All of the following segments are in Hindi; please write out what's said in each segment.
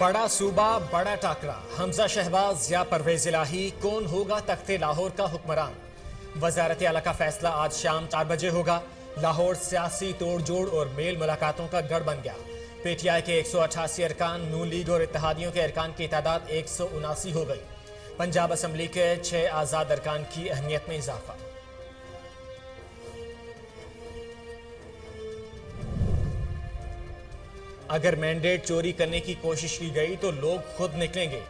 बड़ा सूबा बड़ा टाकरा, हमजा शहबाज या परवेज इलाही, कौन होगा तख्ते लाहौर का हुक्मरान। वजारत आला का फैसला आज शाम 4 बजे होगा। लाहौर सियासी तोड़जोड़ और मेल मुलाकातों का गढ़ बन गया। पीटीआई के 188 अरकान, नून लीग और इत्तेहादियों के अरकान की तादाद 179 हो गई। पंजाब असम्बली के 6 आज़ाद अरकान की अहमियत में इजाफा। अगर मैंडेट चोरी करने की कोशिश की गई तो लोग खुद निकलेंगे।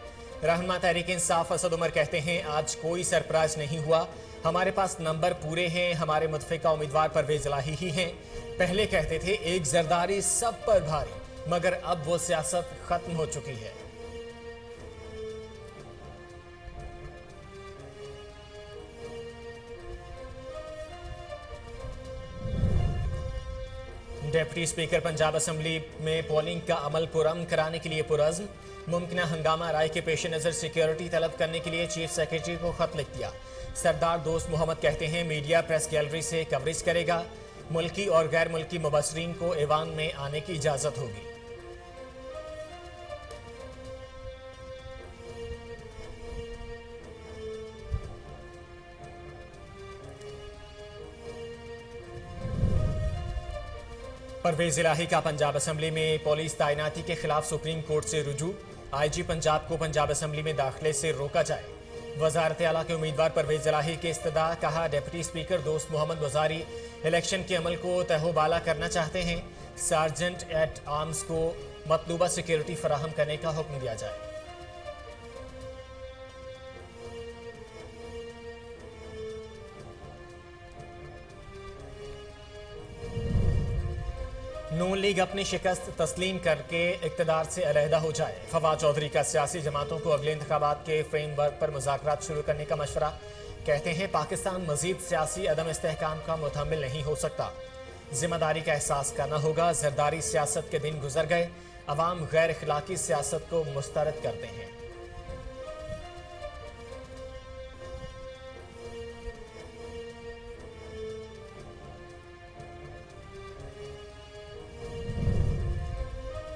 रहनुमा तहरीक इंसाफ असद उमर कहते हैं, आज कोई सरप्राइज नहीं हुआ, हमारे पास नंबर पूरे हैं, हमारे मुतफिका उम्मीदवार परवेज इलाही ही हैं। पहले कहते थे एक जरदारी सब पर भारी, मगर अब वो सियासत खत्म हो चुकी है। डिप्टी स्पीकर पंजाब असम्बली में पोलिंग का अमल पुरअमन कराने के लिए पुरअज़्म। मुमकिना हंगामा राय के पेश नज़र सिक्योरिटी तलब करने के लिए चीफ सेक्रेटरी को खत लिख दिया। सरदार दोस्त मोहम्मद कहते हैं, मीडिया प्रेस गैलरी से कवरेज करेगा। मुल्की और गैर मुल्की मुबसरीन को ऐवान में आने की इजाज़त होगी। परवेज इलाही का पंजाब असम्बली में पुलिस तैनाती के खिलाफ सुप्रीम कोर्ट से रुजू। आईजी पंजाब को पंजाब असम्बली में दाखिले से रोका जाए। वजारत आला के उम्मीदवार परवेज इलाही के इस्तदा, कहा डिप्टी स्पीकर दोस्त मोहम्मद वजारी इलेक्शन के अमल को तहोबाला करना चाहते हैं। सार्जेंट एट आर्म्स को मतलूबा सिक्योरिटी फराहम करने का हुक्म दिया जाए। नून लीग अपनी शिकस्त तस्लीम करके इक़्तिदार से अलहदा हो जाए। फवाद चौधरी का सियासी जमातों को अगले इंतखाबात के फ्रेमवर्क पर मुज़ाकरात शुरू करने का मशवरा। कहते हैं पाकिस्तान मजीद सियासी अदम इस्तेहकाम का मुतहम्मिल नहीं हो सकता, जिम्मेदारी का एहसास करना होगा। जरदारी सियासत के दिन गुजर गए, अवाम गैर इखलाकी सियासत को मुस्तरद करते हैं।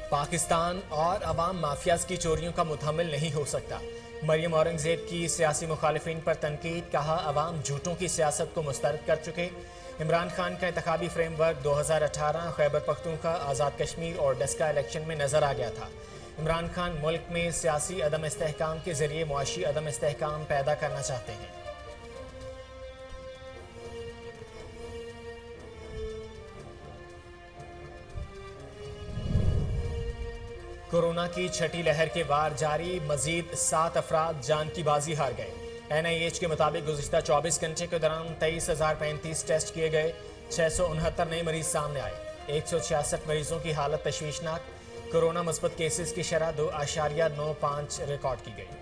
पाकिस्तान और अवाम माफियाज की चोरियों का मुतहम्मिल नहीं हो सकता। मरियम औरंगजेब की सियासी मुखालिफिन पर तनकीद, कहा अवाम झूठों की सियासत को मुस्तरद कर चुके। इमरान खान का इंतखाबी फ्रेमवर्क 2018 खैबर पख्तूनख्वा, आज़ाद कश्मीर और डस्का इलेक्शन में नजर आ गया था। इमरान खान मुल्क में सियासी अदम इस्तेहकाम के जरिए मुआशी अदम इस्तेहकाम पैदा करना चाहते हैं। कोरोना की छठी लहर के वार जारी, मजीद 7 अफराद जान की बाजी हार गए। NIH के मुताबिक गुज़िश्ता 24 घंटे के दौरान 23,035 टेस्ट किए गए, 669 नए मरीज सामने आए। 166 मरीजों की हालत तशवीशनाक। कोरोना मुस्बत केसेस की शरह 2.95 रिकॉर्ड की गई।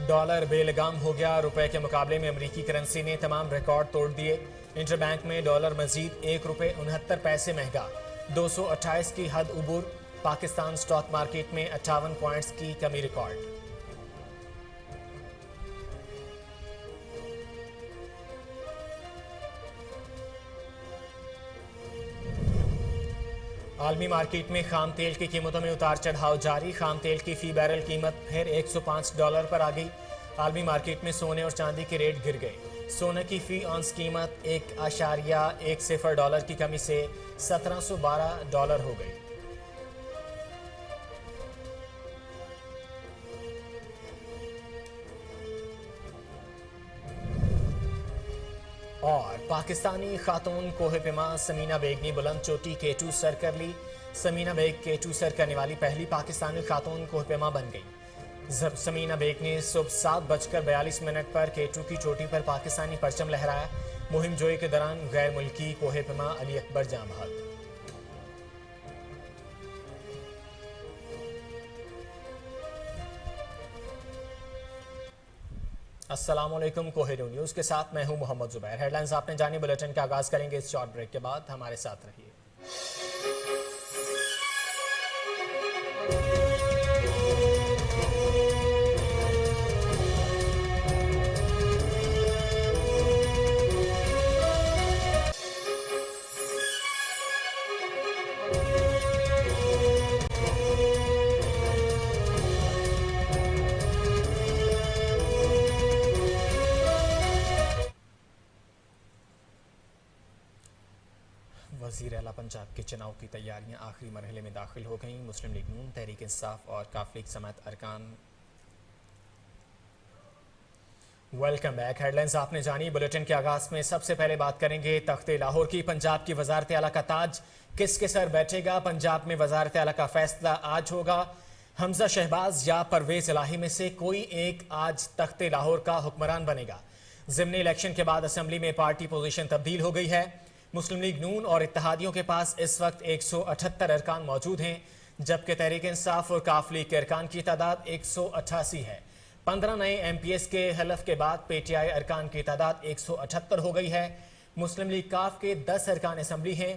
डॉलर बेलगाम हो गया, रुपए के मुकाबले में अमरीकी करेंसी ने तमाम रिकॉर्ड तोड़ दिए। इंटरबैंक में डॉलर मजीद 1 रुपये 69 पैसे महंगा, 228 की हद उबूर। पाकिस्तान स्टॉक मार्केट में 58 पॉइंट्स की कमी रिकॉर्ड। आलमी मार्केट में खाम तेल की कीमतों में उतार चढ़ाव जारी। खाम तेल की फी बैरल कीमत फिर $105 पर आ गई। आलमी मार्केट में सोने और चांदी के रेट गिर गए। सोने की फी ऑन्स कीमत $1.10 की कमी से $1712 हो गई। और पाकिस्तानी खातून कोह-ए-पिमा समीना बेग ने बुलंद चोटी K2 सर कर ली। समीना बेग K2 सर करने वाली पहली पाकिस्तानी खातून कोह-ए-पिमा बन गई। समीना बेग ने सुबह 7:42 पर K2 की चोटी पर पाकिस्तानी परचम लहराया। मुहिम जोई के दौरान गैर मुल्की कोह-ए-पिमा अली अकबर जाँ बहक। अस्सलामुअलैकुम, कोहिनूर न्यूज़ के साथ मैं हूं मोहम्मद जुबैर। हेडलाइंस आपने जानी, बुलेटिन का आगाज करेंगे इस शॉर्ट ब्रेक के बाद। हमारे साथ रहिए। वज़ीर आला पंजाब के चुनाव की तैयारियां आखिरी मरहले में दाखिल हो गईं। मुस्लिम लीग नून, तहरीक इंसाफ और काफिल समेत अरकान। Welcome back. हेडलाइंस आपने जानी। बुलेटिन के आगाज में सबसे पहले बात करेंगे तख्ते लाहौर की। पंजाब की वजारत आला का ताज किसके सर बैठेगा? पंजाब में वजारत आला का फैसला आज होगा। हमजा शहबाज या परवेज इलाही में से कोई एक आज तख्ते लाहौर का हुक्मरान बनेगा। ज़िमनी इलेक्शन के बाद असेंबली में पार्टी पोजीशन तब्दील हो गई है। मुस्लिम लीग नून और इत्तेहादियों के पास इस वक्त 178 अरकान मौजूद हैं, जबकि तहरीक इंसाफ और काफ लीग के अरकान की तादाद 188 है। 15 नए MPS के हलफ के बाद PTI अरकान की तादाद 178 हो गई है। मुस्लिम लीग काफ के 10 अरकान असम्बली हैं।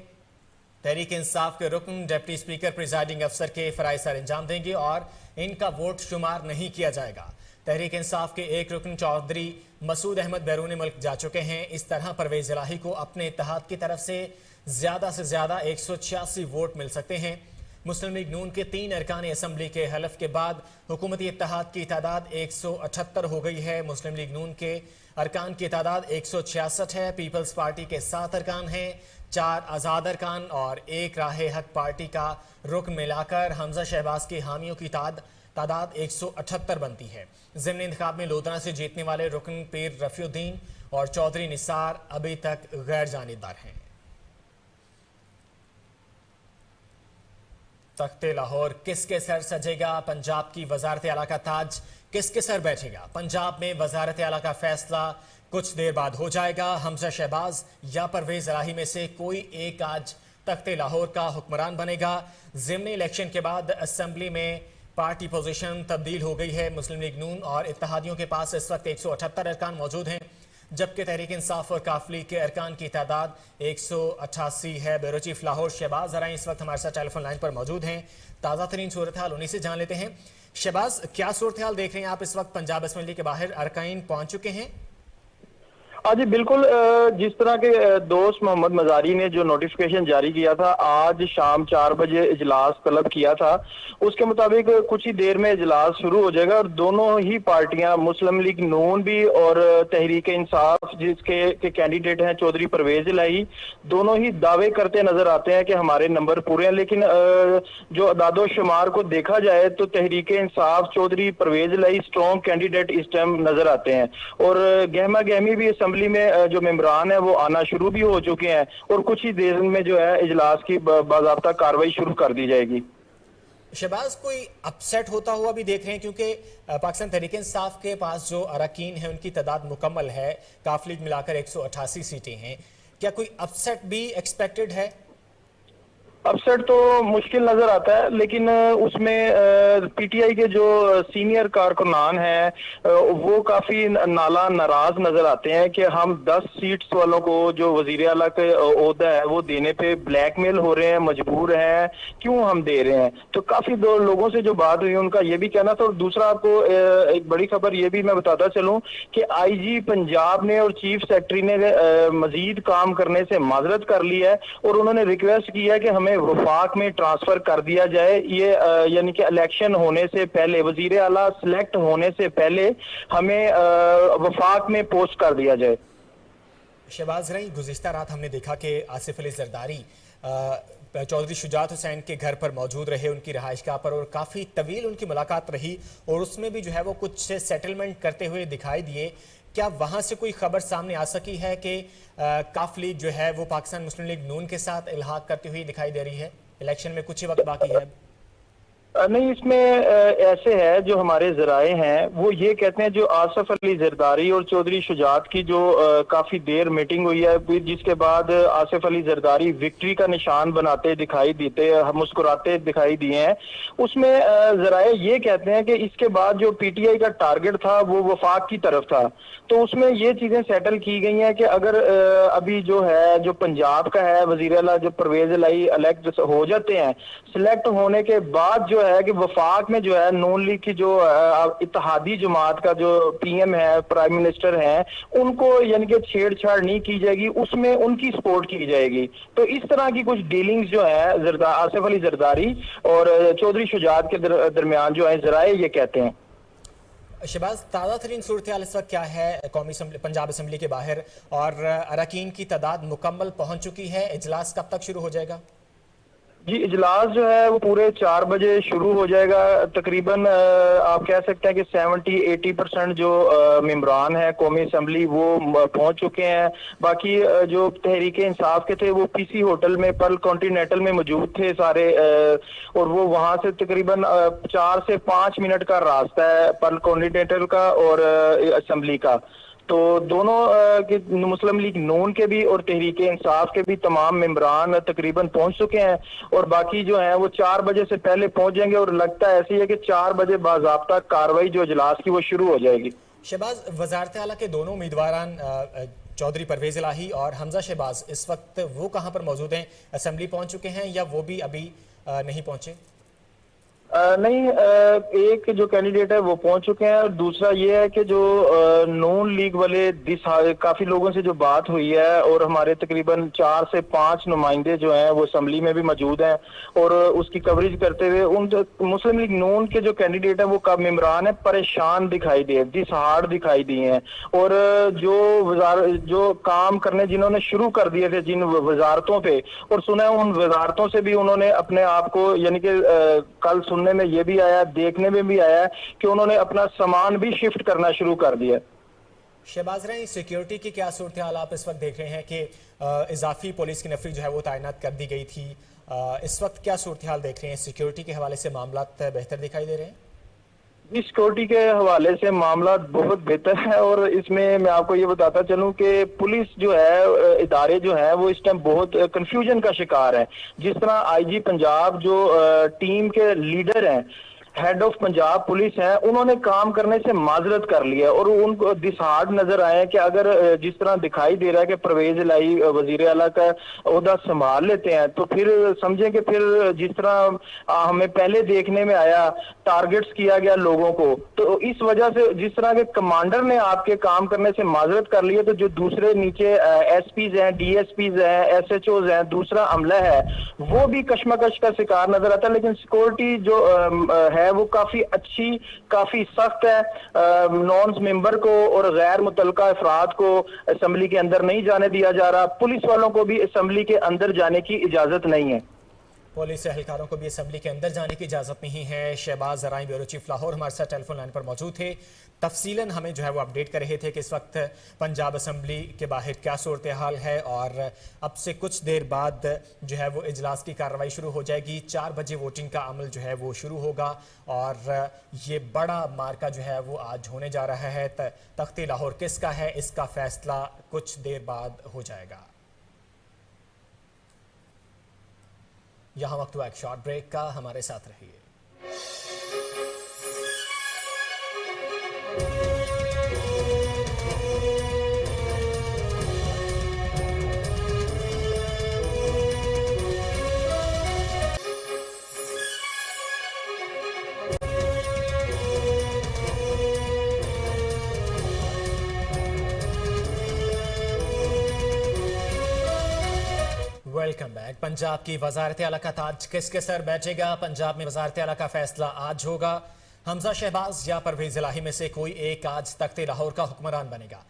तहरीक इंसाफ के रुकन डिप्टी स्पीकर प्रिजाइडिंग अफसर के फराइज सर अंजाम देंगे और इनका वोट शुमार नहीं किया जाएगा। तहरीक इंसाफ के एक रुकन चौधरी मसूद अहमद बैरून मुल्क जा चुके हैं। इस तरह परवेज इलाही को अपने इत्तेहाद की तरफ से ज्यादा 186 वोट मिल सकते हैं। मुस्लिम लीग नून के 3 अरकान असम्बली के हलफ के बाद हुकूमती इत्तेहाद की तादाद 178 हो गई है। मुस्लिम लीग नून के अरकान की तादाद 166 है। पीपल्स पार्टी के 7 अरकान हैं, 4 आज़ाद अरकान और 1 राह हक पार्टी का रुकन मिलाकर हमजा शहबाज के हामियों की तादाद 178 बनती है। ज़िमनी इंतखाब में लोधरा से जीतने वाले रुकन पीर रफीउद्दीन और चौधरी निसार अभी तक गैर जानिबदार हैं। तख्ते लाहौर किसके सर सजेगा? पंजाब की वजारत आला का ताज किसके सर बैठेगा? पंजाब में वजारत आला का फैसला कुछ देर बाद हो जाएगा। हमजा शहबाज या परवेज इलाही में से कोई एक आज तख्ते लाहौर का हुक्मरान बनेगा। ज़िमनी इलेक्शन के बाद असेंबली में पार्टी पोजीशन तब्दील हो गई है। मुस्लिम लीग नून और इत्तेहादियों के पास इस वक्त 178 अरकान मौजूद हैं, जबकि तहरीक इंसाफ और काफ लीग के अरकान की तादाद 188 है। ब्यूरो चीफ लाहौर शहबाज जरा इस वक्त हमारे साथ टेलीफोन लाइन पर मौजूद हैं। ताज़ा तरीन सूरत हाल उन्हीं से जान लेते हैं। शहबाज, क्या सूरत हाल देख रहे हैं आप इस वक्त? पंजाब असेंबली के बाहर अरकान पहुंच चुके हैं? हाँ जी बिल्कुल। जिस तरह के दोस्त मोहम्मद मजारी ने जो नोटिफिकेशन जारी किया था, आज शाम 4 बजे इजलास तलब किया था, उसके मुताबिक कुछ ही देर में इजलास शुरू हो जाएगा और दोनों ही पार्टियां, मुस्लिम लीग नून भी और तहरीक इंसाफ जिसके कैंडिडेट हैं चौधरी परवेज इलाही, दोनों ही दावे करते नजर आते हैं कि हमारे नंबर पूरे हैं। लेकिन जो अदादो शुमार को देखा जाए तो तहरीक इंसाफ चौधरी परवेज इलाही स्ट्रॉन्ग कैंडिडेट इस टाइम नजर आते हैं और गहमा गहमी भी में जो मेंबरान है वो आना शुरू भी हो चुके हैं और कुछ ही देर में जो है इजलास की बाज़ाब्ता कार्रवाई शुरू कर दी जाएगी। शहबाज, कोई अपसेट होता हुआ भी देख रहे हैं क्योंकि पाकिस्तान तहरीक इंसाफ के पास जो अरकान है उनकी तादाद मुकम्मल है, काफ लीग मिलाकर 188 सीटें हैं, क्या कोई अपसेट भी एक्सपेक्टेड है? अपसेट तो मुश्किल नजर आता है, लेकिन उसमें PTI के जो सीनियर कारकुनान हैं वो काफी नाराज नजर आते हैं कि हम 10 सीट्स वालों को जो वजीर आला के ओहदा है वो देने पे ब्लैकमेल हो रहे हैं, मजबूर हैं, क्यों हम दे रहे हैं। तो काफी दो लोगों से जो बात हुई उनका ये भी कहना था। और दूसरा आपको एक बड़ी खबर ये भी मैं बताता चलूं कि IG पंजाब ने और चीफ सेक्रेटरी ने मजीद काम करने से माजरत कर ली है और उन्होंने रिक्वेस्ट की है कि हमें वफाक में ट्रांसफर कर दिया जाए। ये यानी कि इलेक्शन होने से पहले, वजीर आला सिलेक्ट होने से पहले हमें वफाक में पोस्ट कर दिया जाए। शहबाज रही, गुज़िश्ता रात हमने देखा कि आसिफ अली जरदारी चौधरी शुजात हुसैन के घर पर मौजूद रहे, उनकी रहायशगाह पर, और काफ़ी तवील उनकी मुलाकात रही और उसमें भी जो है वो कुछ सेटलमेंट करते हुए दिखाई दिए। क्या वहाँ से कोई खबर सामने आ सकी है कि काफ लीग जो है वो पाकिस्तान मुस्लिम लीग नून के साथ इल्हाक करती हुई दिखाई दे रही है? इलेक्शन में कुछ ही वक्त बाकी है। नहीं, इसमें ऐसे है, जो हमारे जराए हैं वो ये कहते हैं जो आसिफ अली जरदारी और चौधरी शुजात की जो काफी देर मीटिंग हुई है, जिसके बाद आसिफ अली जरदारी विक्ट्री का निशान बनाते दिखाई देते, मुस्कुराते दिखाई दिए हैं, उसमें जराए ये कहते हैं कि इसके बाद जो PTI का टारगेट था वो वफाक की तरफ था। तो उसमें ये चीजें सेटल की गई हैं कि अगर अभी जो है जो पंजाब का है वजीर आला जो परवेज इलाही इलेक्ट हो जाते हैं, सिलेक्ट होने के बाद जो है कि वफाक में जो है नून लीग की जो इत्तेहादी जमात का जो PM है, प्राइम मिनिस्टर है, उनको यानी कि छेड़छाड़ नहीं की जाएगी, उसमें उनकी सपोर्ट की जाएगी। तो इस तरह की कुछ डीलिंग्स जो है आसिफ अली जरदारी और चौधरी शुजात के दरमियान जो है जराए ये कहते हैं। शहबाज, ताज़ा तरीन सूरत हाल इस वक्त क्या है कौमी असम्बली पंजाब असम्बली के बाहर, और अरकान की तादाद मुकम्मल पहुंच चुकी है? इजलास कब तक शुरू हो जाएगा? जी, इजलास जो है वो पूरे 4 बजे शुरू हो जाएगा। तकरीबन आप कह सकते हैं कि 70-80% जो मेंबरान है कौमी असम्बली वो पहुंच चुके हैं। बाकी जो तहरीक इंसाफ के थे वो पीसी होटल में पर्ल कॉन्टिनेंटल में मौजूद थे सारे, और वो वहां से तकरीबन 4 से 5 मिनट का रास्ता है पर्ल कॉन्टिनेंटल का और असम्बली का। तो दोनों के मुस्लिम लीग नून के भी और तहरीक इंसाफ के भी तमाम मेंबरान तकरीबन पहुंच चुके हैं, और बाकी जो हैं वो 4 बजे से पहले पहुंच जाएंगे, और लगता है ऐसी है कि 4 बजे बाज़ाब्ता कार्रवाई जो इजलास की वो शुरू हो जाएगी। शहबाज, वजारत आला के दोनों उम्मीदवारान चौधरी परवेज इलाही और हमजा शहबाज इस वक्त वो कहाँ पर मौजूद हैं? असम्बली पहुंच चुके हैं या वो भी अभी नहीं पहुंचे? नहीं, एक जो कैंडिडेट है वो पहुंच चुके हैं, और दूसरा ये है कि जो नून लीग वाले काफी लोगों से जो बात हुई है, और हमारे तकरीबन 4 से 5 नुमाइंदे जो हैं वो असम्बली में भी मौजूद हैं, और उसकी कवरेज करते हुए उन मुस्लिम लीग नून के जो कैंडिडेट है वो कब मेंबरान है परेशान दिखाई दिए, डिसहार्ड दिखाई दिए हैं, और जो काम करने जिन्होंने शुरू कर दिए थे जिन वजारतों पे, और सुना है उन वजारतों से भी उन्होंने अपने आप को, यानी कि कल सुनने में ये भी आया, देखने में भी आया कि उन्होंने अपना सामान भी शिफ्ट करना शुरू कर दिया। शहबाज रही, सिक्योरिटी की क्या सूरत हाल आप इस वक्त देख रहे हैं कि इजाफी पुलिस की नफरी जो है वो तैनात कर दी गई थी, इस वक्त क्या सूरत हाल देख रहे हैं? सिक्योरिटी के हवाले से मामला बेहतर दिखाई दे रहे हैं? इस सिक्योरिटी के हवाले से मामला बहुत बेहतर है, और इसमें मैं आपको ये बताता चलूं कि पुलिस जो है, इदारे जो है वो इस टाइम बहुत कंफ्यूजन का शिकार है। जिस तरह आईजी पंजाब जो टीम के लीडर हैं, हेड ऑफ पंजाब पुलिस हैं, उन्होंने काम करने से माजरत कर लिया, और उनको दिसहार्ड नजर आए कि अगर जिस तरह दिखाई दे रहा है कि परवेज इलाही वजीर आला का ओहदा संभाल लेते हैं, तो फिर समझें कि फिर जिस तरह हमें पहले देखने में आया, टारगेट्स किया गया लोगों को, तो इस वजह से जिस तरह के कमांडर ने आपके काम करने से माजरत कर लिया, तो जो दूसरे नीचे एसपीज हैं, डीएसपीज हैं, एसएचओज हैं, दूसरा अमला है, वो भी कशमकश का शिकार नजर आता है। लेकिन सिक्योरिटी जो है वो काफी अच्छी, काफी सख्त है। नॉन मेंबर को और गैर मुतलका अफराद को असेंबली के अंदर नहीं जाने दिया जा रहा। पुलिस वालों को भी असेंबली के अंदर जाने की इजाजत नहीं है। पुलिस एहलकारों को भी असम्बली के अंदर जाने की इजाज़त नहीं है। शहबाज ज़राई ब्यूरो चीफ लाहौर हमारे साथ टेलीफोन लाइन पर मौजूद थे, तफसीलन हमें जो है वो अपडेट कर रहे थे कि इस वक्त पंजाब असम्बली के बाहर क्या सूरत हाल है, और अब से कुछ देर बाद जो है वो इजलास की कार्रवाई शुरू हो जाएगी। 4 बजे वोटिंग का अमल जो है वो शुरू होगा, और ये बड़ा मार्का जो है वो आज होने जा रहा है। तख्ते लाहौर किसका है, इसका फैसला कुछ देर बाद हो जाएगा। यहाँ वक्त हुआ एक शॉर्ट ब्रेक का, हमारे साथ रहिए। Welcome back. पंजाब की वजारत आला का ताज किसके सर बैठेगा? पंजाब में वजारत आला का फैसला आज होगा। हमजा शहबाज या परवेज इलाही में से कोई एक आज तख्ते लाहौर का हुक्मरान बनेगा।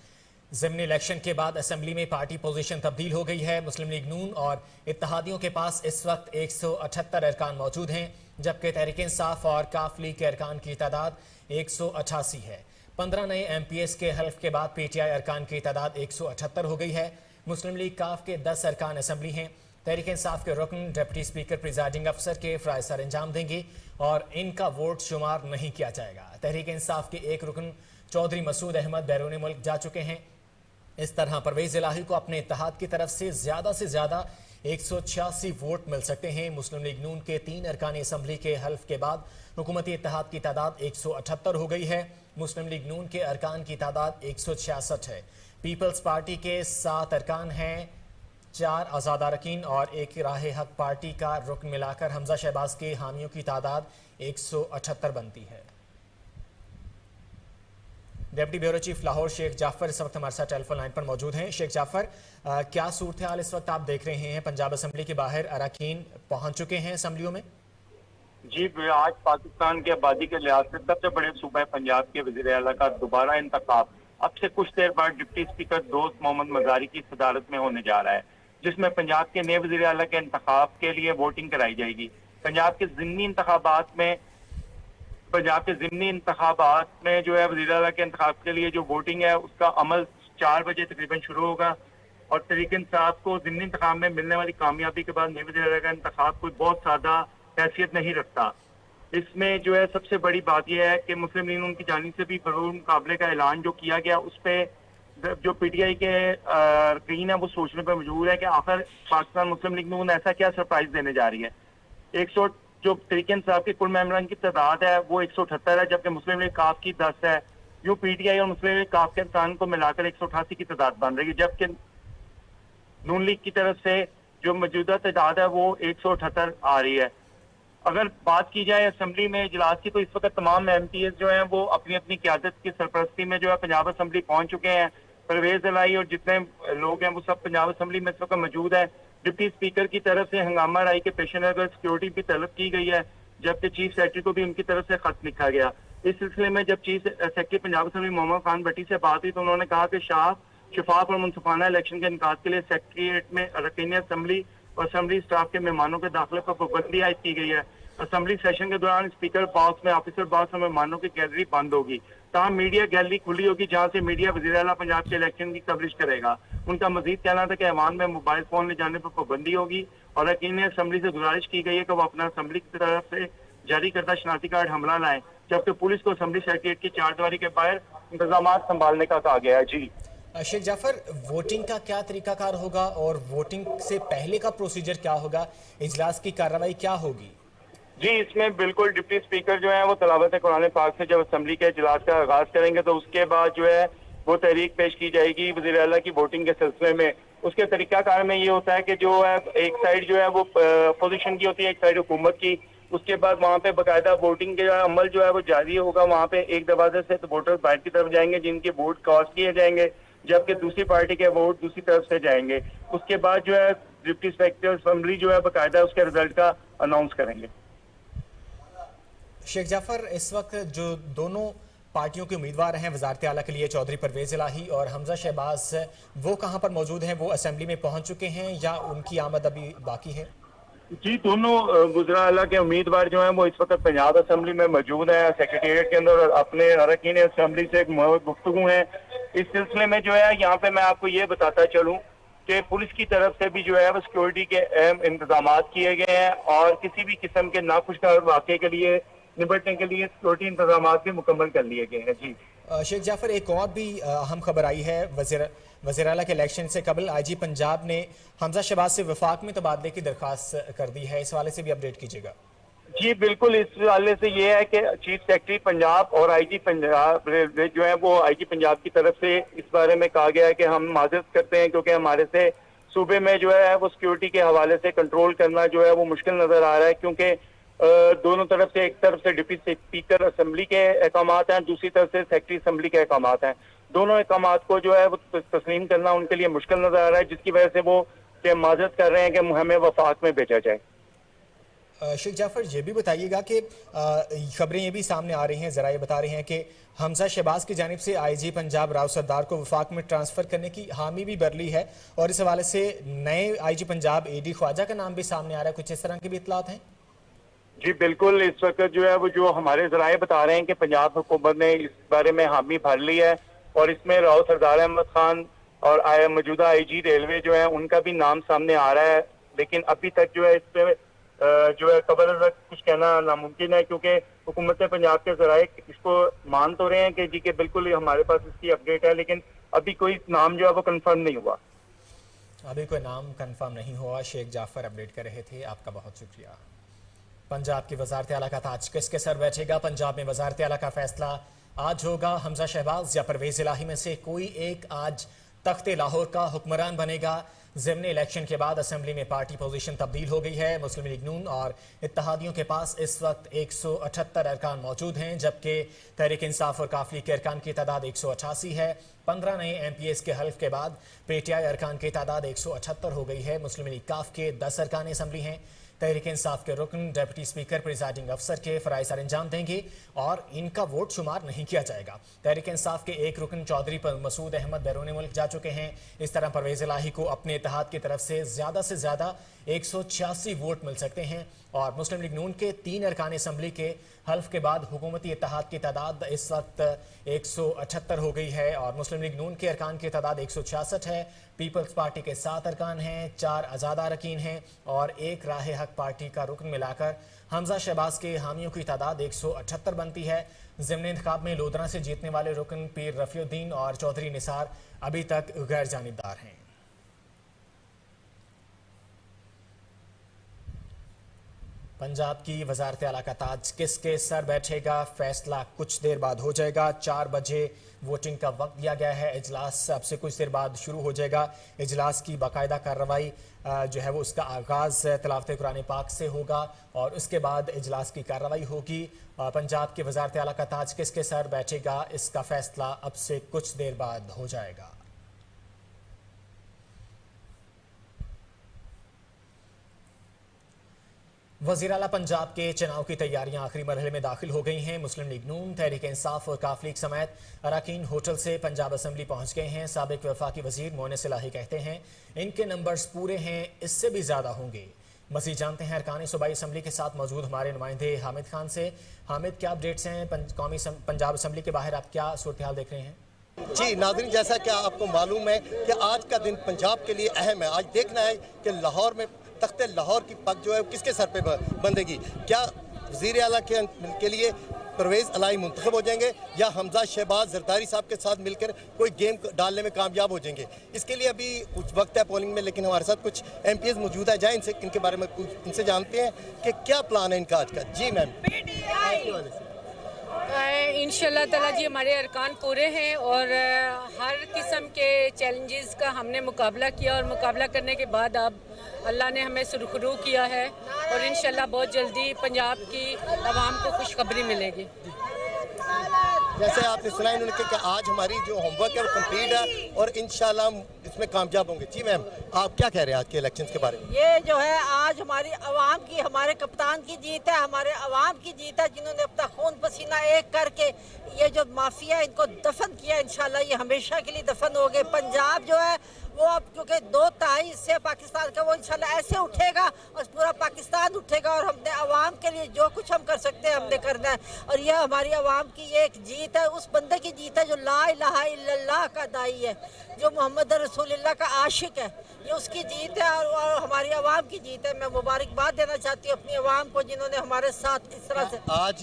ज़िमनी इलेक्शन के बाद असेंबली में पार्टी पोजीशन तब्दील हो गई है। मुस्लिम लीग नून और इत्तेहादियों के पास इस वक्त 178 अरकान मौजूद हैं, जबकि तहरीक इंसाफ और काफ लीग के अरकान की तादाद 188 है। 15 नए MPS के हल्फ के बाद PTI अरकान की तादाद 178 हो गई है। मुस्लिम लीग काफ के 10 अरकान असम्बली हैं। तहरीक इंसाफ के रुकन डिप्टी स्पीकर प्रिजाइडिंग अफसर के फ़राइज़ सर अंजाम देंगे, और इनका वोट शुमार नहीं किया जाएगा। तहरीक इंसाफ के एक रुकन चौधरी मसूद अहमद बैरून मुल्क जा चुके हैं। इस तरह परवेज इलाही को अपने इत्तेहाद की तरफ से ज़्यादा 186 वोट मिल सकते हैं। मुस्लिम लीग नून के 3 अरकान असम्बली के हल्फ के बाद हुकूमती इत्तेहाद की तादाद 178 हो गई है। मुस्लिम लीग नून के अरकान की तादाद 166 है। पीपल्स पार्टी के 7 अरकान हैं, 4 आज़ाद अरकान और एक राह हक पार्टी का रुकन मिलाकर हमजा शहबाज के हामियों की तादाद 178 बनती है। Deputy bureau chief Lahore Sheikh Jafar इस वक्त हमारे साथ टेलीफोन लाइन पर मौजूद हैं। शेख जाफर, क्या सूरत हाल इस वक्त आप देख रहे हैं? पंजाब असम्बली के बाहर अरकान पहुंच चुके हैं असम्बलियों में? जी, आज पाकिस्तान की आबादी के लिहाज से सबसे बड़े सूबा पंजाब के वज़ीर आला का दोबारा इंतखाब अब से कुछ देर बाद डिप्टी स्पीकर दोस्त मोहम्मद मजारी की सदारत में होने जा रहा है, जिसमें पंजाब के नए वज़ीर आला के इंतखाब के लिए वोटिंग कराई जाएगी। पंजाब के ज़िमनी इंतखाबात में जो है वज़ीर आला के इंतखाब के लिए जो वोटिंग है उसका अमल 4 बजे तकरीबन शुरू होगा और तहरीक इंसाफ को ज़िमनी इंतखाब में मिलने वाली कामयाबी के बाद नए वज़ीर आला का इंतखाब कोई बहुत सादा हैसियत नहीं रखता। इसमें जो है सबसे बड़ी बात यह है कि मुस्लिम लीग उनकी जानिब से भी बरूर मुकाबले का ऐलान जो किया गया उस पर जो पीटीआई के अरकान है वो सोचने पर मजबूर है कि आखिर पाकिस्तान मुस्लिम लीग नून ऐसा क्या सरप्राइज देने जा रही है। 100 जो तहरीक इंसाफ के कुल मेंबरान की तादाद है वो 178 है, जबकि मुस्लिम लीग काफ की 10 है। यूं पीटीआई और मुस्लिम लीग काफ के अरकान को मिलाकर 188 की तादाद बन रही है, जबकि नून लीग की तरफ से जो मौजूदा तादाद है वो 178 आ रही है। अगर बात की जाए असेंबली में इजलास की, तो इस वक्त तमाम एमपीएस जो हैं वो अपनी अपनी क़यादत की सरपरस्ती में जो है पंजाब असेंबली पहुंच चुके हैं। परवेज इलाही और जितने लोग हैं वो सब पंजाब असेंबली में इस वक्त मौजूद है। डिप्टी स्पीकर की तरफ से हंगामा राई के पेश नज़र सिक्योरिटी भी तलब की गई है, जबकि चीफ सेक्रेटरी को भी उनकी तरफ से खत लिखा गया। इस सिलसिले में जब chief secretary Punjab assembly Mohammad Khan Bhatti से बात हुई तो उन्होंने कहा कि शफाफ और मुनसफाना इलेक्शन के इनकाद के लिए सेक्रेटरीट में अरकान असेंबली और असेंबली स्टाफ के मेहमानों के दाखिले पर पाबंदी आयद की गई है। असेंबली सेशन के दौरान स्पीकर बॉक्स में, ऑफिसर बॉक्स में मेहमानों की गैलरी बंद होगी, तमाम मीडिया गैलरी खुली होगी जहां से मीडिया वज़ीर आला पंजाब के इलेक्शन की कवरेज करेगा। उनका मजीद कहना था कि ऐवान में मोबाइल फोन ले जाने पर पाबंदी होगी और अरकान असेंबली से गुजारिश की गई है कि वो अपना असेंबली की तरफ से जारी करदा शनाख्ती कार्ड हमला लाएं, जबकि पुलिस को असेंबली सेक्रेटरीट की चारदीवारी के बाहर इंतजाम संभालने का कहा गया है। जी शेख जाफर, वोटिंग का क्या तरीकाकार होगा और वोटिंग से पहले का प्रोसीजर क्या होगा, इजलास की कार्रवाई क्या होगी? जी, इसमें बिल्कुल डिप्टी स्पीकर जो है वो तलावत कुरान पाक से जब असेंबली के इजलास का आगाज करेंगे तो उसके बाद जो है वो तहरीक पेश की जाएगी वज़ीर आला की वोटिंग के सिलसिले में। उसके तरीकाकार में ये होता है कि जो है एक साइड जो है वो अपोजिशन की होती है, एक साइड हुकूमत की। उसके बाद वहाँ पे बाकायदा वोटिंग के अमल जो है वो जारी होगा। वहाँ पे एक दरवाजे से तो वोटर बाहर की तरफ जाएंगे जिनके वोट कास्ट किए जाएंगे, जबकि दूसरी पार्टी के वोट दूसरी तरफ से जाएंगे। उसके बाद जो है डिप्टी स्पीकर असेंबली जो है बाकायदा उसके रिजल्ट का अनाउंस करेंगे। शेख जाफर, इस वक्त जो दोनों पार्टियों के उम्मीदवार हैं वज़ारत आला के लिए, चौधरी परवेज इलाही और हमजा शहबाज, वो कहां पर मौजूद हैं? वो असेंबली में पहुंच चुके हैं या उनकी आमद अभी बाकी है? जी, दोनों वज़ीर आला के उम्मीदवार जो हैं वो इस वक्त पंजाब असेंबली में मौजूद हैं, सेक्रेटेरिएट के अंदर, और अपने अरकान असेंबली से गुफ्तगू हैं। इस सिलसिले में जो है यहाँ पे मैं आपको ये बताता चलूँ कि पुलिस की तरफ से भी जो है वो सिक्योरिटी के अहम इंतजाम किए गए हैं और किसी भी किस्म के नाखुशगवार वाक़े के लिए निपटने के लिए सिक्योरिटी इंतजाम भी मुकम्मल कर लिए गए हैं। जी शेख जाफर, एक और भी अहम खबर आई है। वज़ीर आला के इलेक्शन से कबल आईजी पंजाब ने हमजा शहबाज से वफाक में तबादले की दरख्वास्त कर दी है, इस वाले से भी अपडेट कीजिएगा। जी बिल्कुल, इस वाले से ये है कि चीफ सेक्रेटरी पंजाब और आईजी पंजाब जो है वो आईजी पंजाब की तरफ से इस बारे में कहा गया है कि हम माजरत करते हैं क्योंकि हमारे से सूबे में जो है वो सिक्योरिटी के हवाले से कंट्रोल करना जो है वो मुश्किल नजर आ रहा है, क्योंकि दोनों तरफ से, एक तरफ से डिप्टी स्पीकर असेंबली के अहकाम हैं, दूसरी तरफ से सेक्रेटरी असेंबली के अहकाम हैं। दोनों अहकाम को जो है वो तस्लीम करना उनके लिए मुश्किल नजर आ रहा है, जिसकी वजह से वो माजरत कर रहे हैं कि हमें वफाक में भेजा जाए। शेख जाफर, ये भी बताइएगा कि खबरें ये भी सामने आ रही हैं, ज़रा ये बता रहे हैं कि हमजा शहबाज की जानिब से आईजी पंजाब राव सरदार को वफाक में ट्रांसफ़र करने की हामी भी बरली है और इस हवाले से नए आईजी पंजाब एडी ख्वाजा का नाम भी सामने आ रहा है। कुछ इस तरह की भी इतलात हैं? जी बिल्कुल, इस वक्त जो है वो जो हमारे ज़राए बता रहे हैं कि पंजाब हुकूमत ने इस बारे में हामी भर ली है और इसमें राव सरदार अहमद खान और मौजूदा आईजी रेलवे जो है उनका भी नाम सामने आ रहा है, लेकिन अभी तक जो है इस पे जो है खबर कुछ कहना नामुमकिन है, क्योंकि हुकूमत पंजाब के ज़राए इसको मान तो रहे हैं कि जी के बिल्कुल हमारे पास इसकी अपडेट है, लेकिन अभी कोई नाम जो है वो कंफर्म नहीं हुआ। अभी कोई नाम कंफर्म नहीं हुआ। शेख जाफर अपडेट कर रहे थे, आपका बहुत शुक्रिया। पंजाब की वज़ारत आला का ताज किसके सर बैठेगा? पंजाब में वज़ारत आला का फैसला आज होगा। हमजा शहबाज या परवेज इलाही में से कोई एक आज तख्ते लाहौर का हुक्मरान बनेगा। ज़िमनी इलेक्शन के बाद असेंबली में पार्टी पोजीशन तब्दील हो गई है। मुस्लिम लीग नून और इत्तेहादियों के पास इस वक्त 178 अरकान मौजूद हैं, जबकि तहरीक इंसाफ और काफली के अरकान की तादाद 188 है। 15 नए MPS के हल्फ के बाद पीटीआई अरकान की तादाद 178 हो गई है। मुस्लिम लीग काफ के 10 अरकान असम्बली हैं। तहरीक इंसाफ के रुकन डिप्टी स्पीकर प्रिजाइडिंग अफसर के फराइज सर अंजाम देंगे और इनका वोट शुमार नहीं किया जाएगा। तहरीक इंसाफ के एक रुकन चौधरी पर मसूद अहमद बैरून मुल्क जा चुके हैं। इस तरह परवेज इलाही को अपने इत्तेहाद की तरफ से ज्यादा 186 वोट मिल सकते हैं और मुस्लिम लीग नून के 3 अरकान असम्बली के हल्फ के बाद हुकूमती इत्तेहाद की तादाद इस वक्त 178 हो गई है और मुस्लिम लीग नून के अरकान की तादाद 166 है। पीपल्स पार्टी के 7 अरकान हैं, 4 आज़ाद अरकान हैं और 1 राह हक पार्टी का रुकन मिलाकर हमजा शहबाज के हामियों की तादाद 178 बनती है। ज़िमनी इंतखाब में लोधरा से जीतने वाले रुकन पीर रफ़ीउद्दीन और चौधरी निसार अभी तक गैर जानिबदार हैं। पंजाब की वजारत आला का ताज किसके सर बैठेगा, फैसला कुछ देर बाद हो जाएगा। 4 बजे वोटिंग का वक्त दिया गया है। इजलास अब से कुछ देर बाद शुरू हो जाएगा। इजलास की बाकायदा कार्रवाई जो है वो उसका आगाज़ तिलावत कुरान पाक से होगा और उसके बाद इजलास की कार्रवाई होगी। पंजाब की वजारत आला का ताज किसके सर बैठेगा, इसका फैसला अब से कुछ देर बाद हो जाएगा। वज़ीर आला पंजाब के चुनाव की तैयारियां आखिरी मरहले में दाखिल हो गई हैं। मुस्लिम लीग नून, तहरीक इंसाफ और काफ लीग समेत अरकान होटल से पंजाब असम्बली पहुंच गए हैं। साबिक वफाकी वजीर मोनिस इलाही कहते हैं इनके नंबर्स पूरे हैं, इससे भी ज़्यादा होंगे। मज़ीद जानते हैं अरकान सूबाई असम्बली के साथ मौजूद हमारे नुमाइंदे हामिद खान से। हामिद, क्या अपडेट्स हैं कौमी पंजाब असम्बली के बाहर, आप क्या सूरत हाल देख रहे हैं? जी नाज़रीन, जैसा कि आपको मालूम है कि आज का दिन पंजाब के लिए अहम है। आज देखना है कि लाहौर में तख्ते लाहौर की पग जो है किसके सर पे बंधेगी। क्या वज़ीर आला के लिए परवेज़ इलाही मुंतखब हो जाएंगे या हमजा शहबाज जरदारी साहब के साथ मिलकर कोई गेम डालने में कामयाब हो जाएंगे? इसके लिए अभी कुछ वक्त है पोलिंग में, लेकिन हमारे साथ कुछ MPs मौजूद है। जाए इनके बारे में कुछ इनसे जानते हैं कि क्या प्लान है इनका आज का। जी मैम। इंशाल्लाह ताला जी हमारे अरकान पूरे हैं और हर किस्म के चैलेंजेस का हमने मुकाबला किया और मुकाबला करने के बाद अब अल्लाह ने हमें सुरखरू किया है और इंशाल्लाह बहुत जल्दी पंजाब की आवाम को खुशखबरी मिलेगी। जैसे आपने सुना इन्होंने कि आज हमारी जो होमवर्क है वो कंप्लीट है और इंशाल्लाह इसमें कामयाब होंगे। जी मैम, आप क्या कह रहे हैं आज के इलेक्शंस के बारे में? ये जो है आज हमारी आवाम की, हमारे कप्तान की जीत है, हमारे आवाम की जीत है जिन्होंने अपना खून पसीना एक करके ये जो माफिया इनको दफन किया। इंशाल्लाह ये हमेशा के लिए दफन हो गए। पंजाब जो है वो अब क्योंकि 2/3 हिस्से पाकिस्तान का, वो इंशाल्लाह ऐसे उठेगा और पूरा पाकिस्तान उठेगा और हमने आवाम के लिए जो कुछ हम कर सकते हैं हमने करना है। और यह हमारी आवाम की ये एक जीत है, उस बंदे की जीत है जो ला इलाहा इल्लल्लाह का दाई है, जो मोहम्मद रसूलुल्लाह का आशिक है। ये उसकी जीत है और हमारी आवाम की जीत है। मैं मुबारकबाद देना चाहती हूँ अपनी आवाम को जिन्होंने हमारे साथ इस तरह से। आज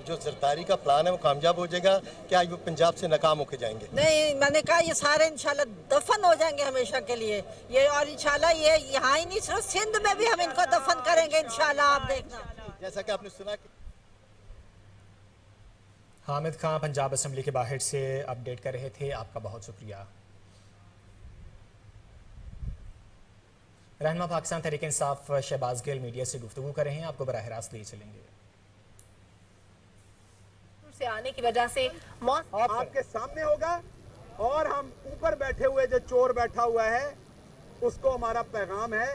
जो जरदारी का प्लान है वो कामयाब हो जाएगा क्या? आज वो पंजाब से नाकाम होके जाएंगे? नहीं, मैंने कहा ये सारे इंशाल्लाह दफन हो जाएंगे हमेशा के लिए ये, और इंशाल्लाह ये यहाँ ही नहीं सिर्फ सिंध में भी हम इनको दफन करेंगे इंशाल्लाह, आप देखना। जैसा कि आपने सुना कि हामिद खान पंजाब असम्बली के बाहर से अपडेट कर रहे थे, आपका बहुत शुक्रिया। रहनुमा पाकिस्तान तहरीक इंसाफ शहबाज गिल मीडिया से गुफ्तगू कर रहे हैं, आपको बराह रास्त ले चलेंगे। से आने की वजह से आपके सामने होगा और हम ऊपर बैठे हुए जो चोर बैठा हुआ है उसको हमारा पैगाम है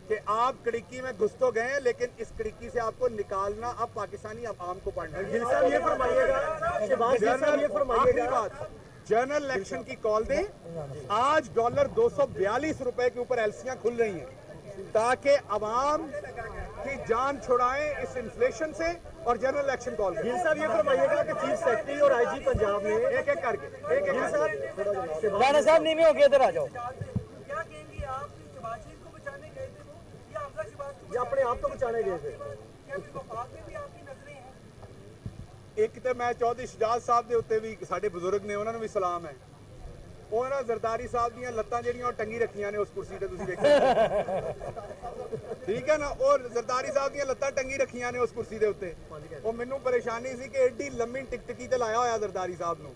कि आप खिड़की में घुस तो गए, लेकिन इस खिड़की से आपको निकालना अब पाकिस्तानी अवाम को पड़ना है। ये फरमाइएगा जनरल इलेक्शन की कॉल दें। आज $242 के ऊपर एलसियां खुल रही हैं ताकि अवाम की जान छुड़ाएं इस इन्फ्लेशन से और जनरल इलेक्शन कॉल करें। गिल साहब ये फरमाइएगा कि चीफ सेक्रेटरी और IG पंजाब ने एक एक करके गिल साहब राणा साहब नीचे हो गया, इधर आ जाओ। क्या कहेंगे आप? शहबाज को बचाने गए थे या हमजा शहबाज को? अपने आप को बचाने गए थे। क्या मफाद में भी आपकी नजरें हैं? एक तो मैं चौधरी शुजात साहब के उत्ते भी साडे बुजुर्ग ने, उन्होंने भी सलाम है। ਉਹਨਾਂ ਜ਼ਰਦਾਰੀ ਸਾਹਿਬ ਦੀਆਂ ਲੱਤਾਂ ਜਿਹੜੀਆਂ ਉਹ ਟੰਗੀ ਰੱਖੀਆਂ ਨੇ ਉਸ ਕੁਰਸੀ ਤੇ, ਤੁਸੀਂ ਦੇਖੋ ਠੀਕ ਹੈ ਨਾ। ਉਹ ਜ਼ਰਦਾਰੀ ਸਾਹਿਬ ਦੀਆਂ ਲੱਤਾਂ ਟੰਗੀ ਰੱਖੀਆਂ ਨੇ ਉਸ ਕੁਰਸੀ ਦੇ ਉੱਤੇ। ਉਹ ਮੈਨੂੰ ਪਰੇਸ਼ਾਨੀ ਸੀ ਕਿ ਐਡੀ ਲੰਮੀ ਟਿਕਟਕੀ ਤੇ ਲਾਇਆ ਹੋਇਆ ਜ਼ਰਦਾਰੀ ਸਾਹਿਬ ਨੂੰ,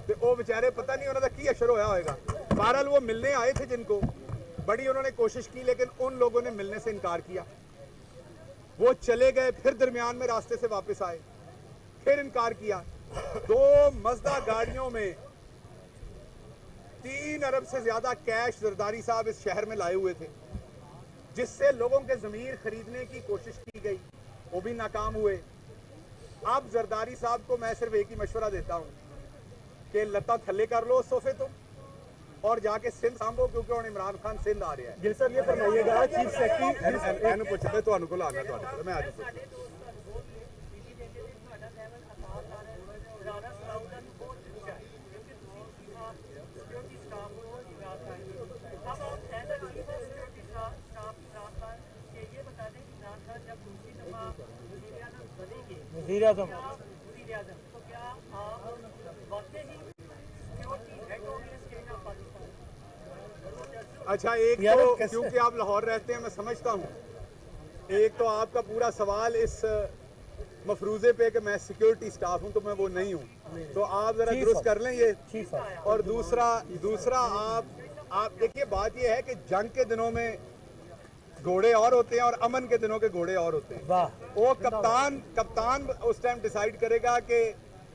ਤੇ ਉਹ ਵਿਚਾਰੇ ਪਤਾ ਨਹੀਂ ਉਹਨਾਂ ਦਾ ਕੀ ਅਸਰ ਹੋਇਆ ਹੋਏਗਾ। बहरहाल वो मिलने आए थे जिनको, बड़ी उन्होंने कोशिश की लेकिन उन लोगों ने मिलने से इनकार किया। वो चले गए, फिर दरमियान में रास्ते से वापस आए, फिर इनकार किया। 2 मज़दा गाड़ियों में 3 अरब से ज्यादा कैश जरदारी साहब इस शहर में लाए हुए थे। जिससे लोगों के ज़मीर खरीदने की कोशिश की गई, वो भी नाकाम हुए। अब जरदारी साहब को मैं सिर्फ एक ही मशवरा देता हूँ कि लता थले कर लो सोफे तुम और जाके सिंध सांभो, क्योंकि हम इमरान खान सिंध आ रहा है। गिल साहब ये फरमाइएगा चीफ सेक्रेटरी मैंने पूछते ਤੁਹਾਨੂੰ ਕੋਲ ਆਣਾ ਤੁਹਾਡੇ ਕੋਲ, मैं आज वज़ीर आज़म अच्छा, एक तो क्योंकि आप लाहौर रहते हैं मैं समझता हूँ, एक तो आपका पूरा सवाल इस मफरूजे पे कि मैं सिक्योरिटी स्टाफ हूँ, तो मैं वो नहीं हूँ, तो आप जरा दुरुस्त कर लें ये। और दूसरा आप देखिए, बात ये है कि जंग के दिनों में घोड़े और होते हैं और अमन के दिनों के घोड़े और होते हैं। वो कप्तान उस टाइम डिसाइड करेगा कि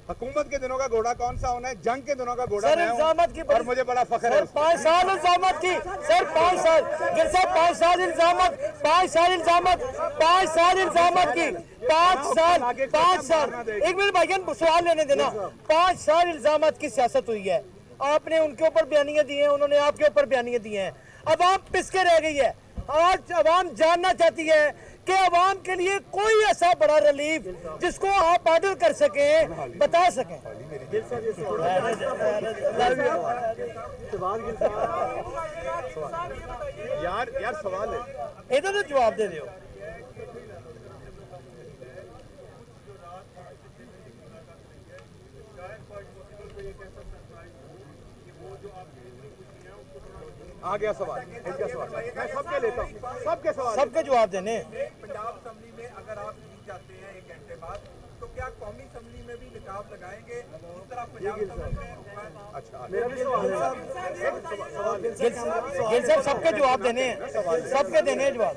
हुकूमत के दिनों का घोड़ा कौन सा होना है, जंग के दिनों का घोड़ा मैं हूं, और मुझे बड़ा फख्र है। 5 साल इल्जामत की सर, 5 साल गिल साहब, 5 साल इल्जामत, 5 साल इल्जामत, 5 साल इल्जामत की, 5 साल। एक मिनट भाईजान सवाल लेने देना। 5 साल इल्जामत की सियासत हुई है, आपने उनके ऊपर बयानियां दी हैं, उन्होंने आपके ऊपर बयानियां दी हैं, अवाम पिसके रह गई है। आज अवाम जानना चाहती है कि अवाम के लिए कोई ऐसा बड़ा रिलीफ जिसको आप ऑर्डर कर सकें, बता सकें। यार सवाल है, इधर तो जवाब दे दो। आ गया सवाल, इनका सवाल मैं सबके लेता हूँ, सबके सवाल, सबके जवाब देने। पंजाब असेंबली में अगर आप जीत जाते हैं 1 घंटे बाद, तो क्या कौमी असेंबली में भी निकाब लगाएंगे इस तरह पंजाब असेंबली में? अच्छा, गिल साहब सबके जवाब देने हैं, सबके देने हैं जवाब।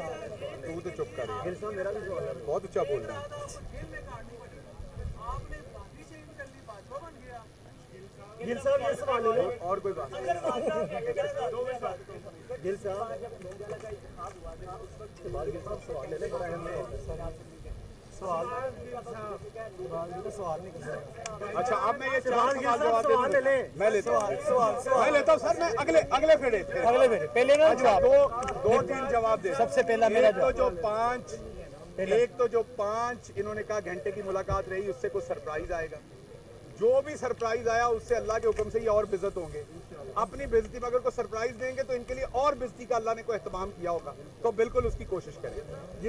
तू तो चुप कर, मेरा भी सवाल है, बहुत अच्छा बोल रहा है। गिल साहब ये सवाल ले, और कोई बात नहीं। गिल साहब सवाल ले ले, बड़ा अहम है सवाल नहीं किया। अच्छा, अब मैं ये 4 सवाल जवाब दे, मैं लेता हूँ सर, मैं अगले फेरे पहले ना जवाब, 2-3 जवाब दे। सबसे पहला मेरा एक तो जो 5 इन्होंने कहा घंटे की मुलाकात रही, उससे कुछ सरप्राइज आएगा। जो भी सरप्राइज आया उससे अल्लाह के हुक्म से ये और बेइज्जत होंगे। अपनी बेइज्जती में अगर कोई सरप्राइज देंगे तो इनके लिए और बेइज्जती का अल्लाह ने कोई एहतमाम किया होगा, तो बिल्कुल उसकी कोशिश करें।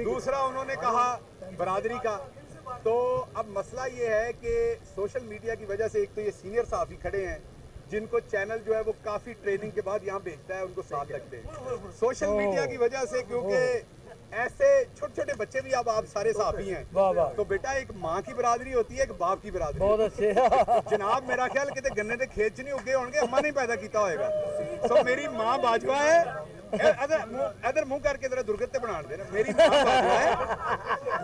दूसरा उन्होंने कहा बरादरी का, तो अब मसला ये है कि सोशल मीडिया की वजह से एक तो ये सीनियर साहबी खड़े हैं जिनको चैनल जो है वो काफ़ी ट्रेनिंग के बाद यहाँ भेजता है, उनको साथ रखते हैं। सोशल मीडिया की वजह से, क्योंकि ऐसे छोटे छोटे बच्चे भी अब आप सारे साहबी हैं, तो बेटा एक माँ की बरादरी होती है, एक बाप की बरादरी। बहुत अच्छे जनाब, मेरा ख्याल कितने गन्ने के खेत च नहीं उगे होंगे, अम्मा ने पैदा किया होगा। सो मेरी माँ बाजवा है, इधर मुंह करके जरा दुर्गत बना देना। मेरी माँ बाजवा है,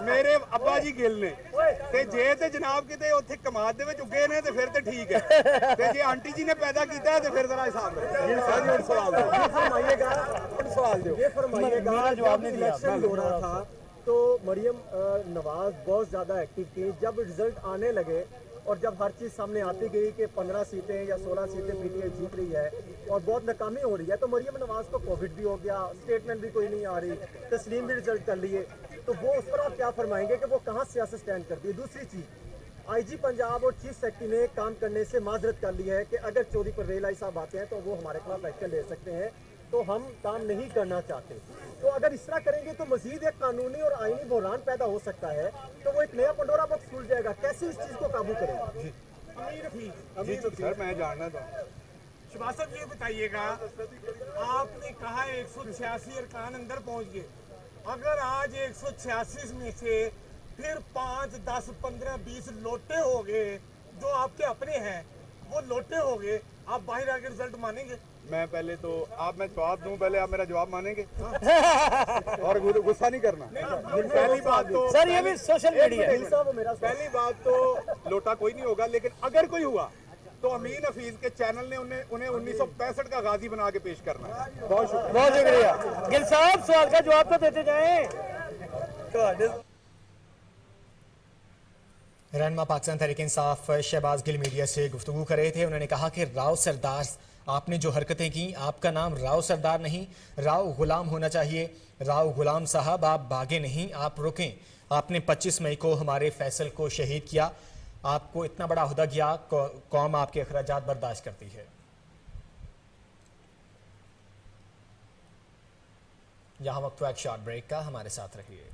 मेरे अब्बा जी गिल ने, ते जे ते जनाब किते उत्थे कमाद दे विच उगे ने ते फिर ते ठीक है, ते जे आंटी जी ने पैदा किया है तो फिर जरा हिसाब रखो। सवाल दो, ये फरमाइएगा, जवाब नहीं दिया हो रहा था तो मरियम नवाज बहुत ज़्यादा एक्टिव थी। जब रिजल्ट आने लगे और जब हर चीज़ सामने आती गई कि 15 सीटें या 16 सीटें पीटीआई जीत रही है और बहुत नाकामी हो रही है, तो मरियम नवाज को कोविड भी हो गया, स्टेटमेंट भी कोई नहीं आ रही, तस्लीम भी रिजल्ट कर लिए, तो वो उस पर आप क्या फरमाएंगे कि वो कहाँ सियासत स्टैंड करती है? दूसरी चीज़, आईजी पंजाब और चीफ सेक्रेटरी ने काम करने से माजरत कर ली है कि अगर चौधरी परवेज इलाही साहब आते हैं तो वो हमारे खिलाफ एक्शन ले सकते हैं, तो हम काम नहीं करना चाहते। तो अगर इस तरह करेंगे तो मजीद एक कानूनी और आईनी बहरान पैदा हो सकता है, तो वो एक नया पंडोरा बॉक्स खुल जाएगा। कैसे इस चीज़ को काबू करेंगे? सर मैं जानना था, शहबाज साहब ये बताइएगा, आपने कहा 186 अरकान अंदर पहुंच गए, अगर आज 186 में से फिर 5, 10, 15, 20 लोटे हो गए जो आपके अपने हैं, वो लोटे हो गए, आप बाहर आके रिजल्ट मानेंगे? मैं पहले तो मैं जवाब दूं, पहले आप मेरा जवाब मानेंगे और गुस्सा नहीं करना। पहली बात तो सर ये भी सोशल मीडिया है। पहली बात तो लोटा कोई नहीं होगा, लेकिन अगर कोई हुआ तो अमीन हफीज के चैनल ने उन्हें 1965 का गाजी बना के पेश करना है। बहुत शुक्रिया। बहुत शुक्रिया गिल साहब, सवाल का जवाब तो देते जाएं। रहनुमा पाकिस्तान तहरीक इंसाफ शहबाज गिल मीडिया से गुफ्तगू कर रहे थे। उन्होंने कहा कि राव सरदार, आपने जो हरकतें की, आपका नाम राव सरदार नहीं, राव गुलाम होना चाहिए। राव गुलाम साहब, आप भागे नहीं, आप रुकें। आपने 25 मई को हमारे फैसल को शहीद किया, आपको इतना बड़ा ओहदा किया, कौम आपके अखराजात बर्दाश्त करती है। यहाँ वक्त हुआ एक शॉर्ट ब्रेक का, हमारे साथ रहिए।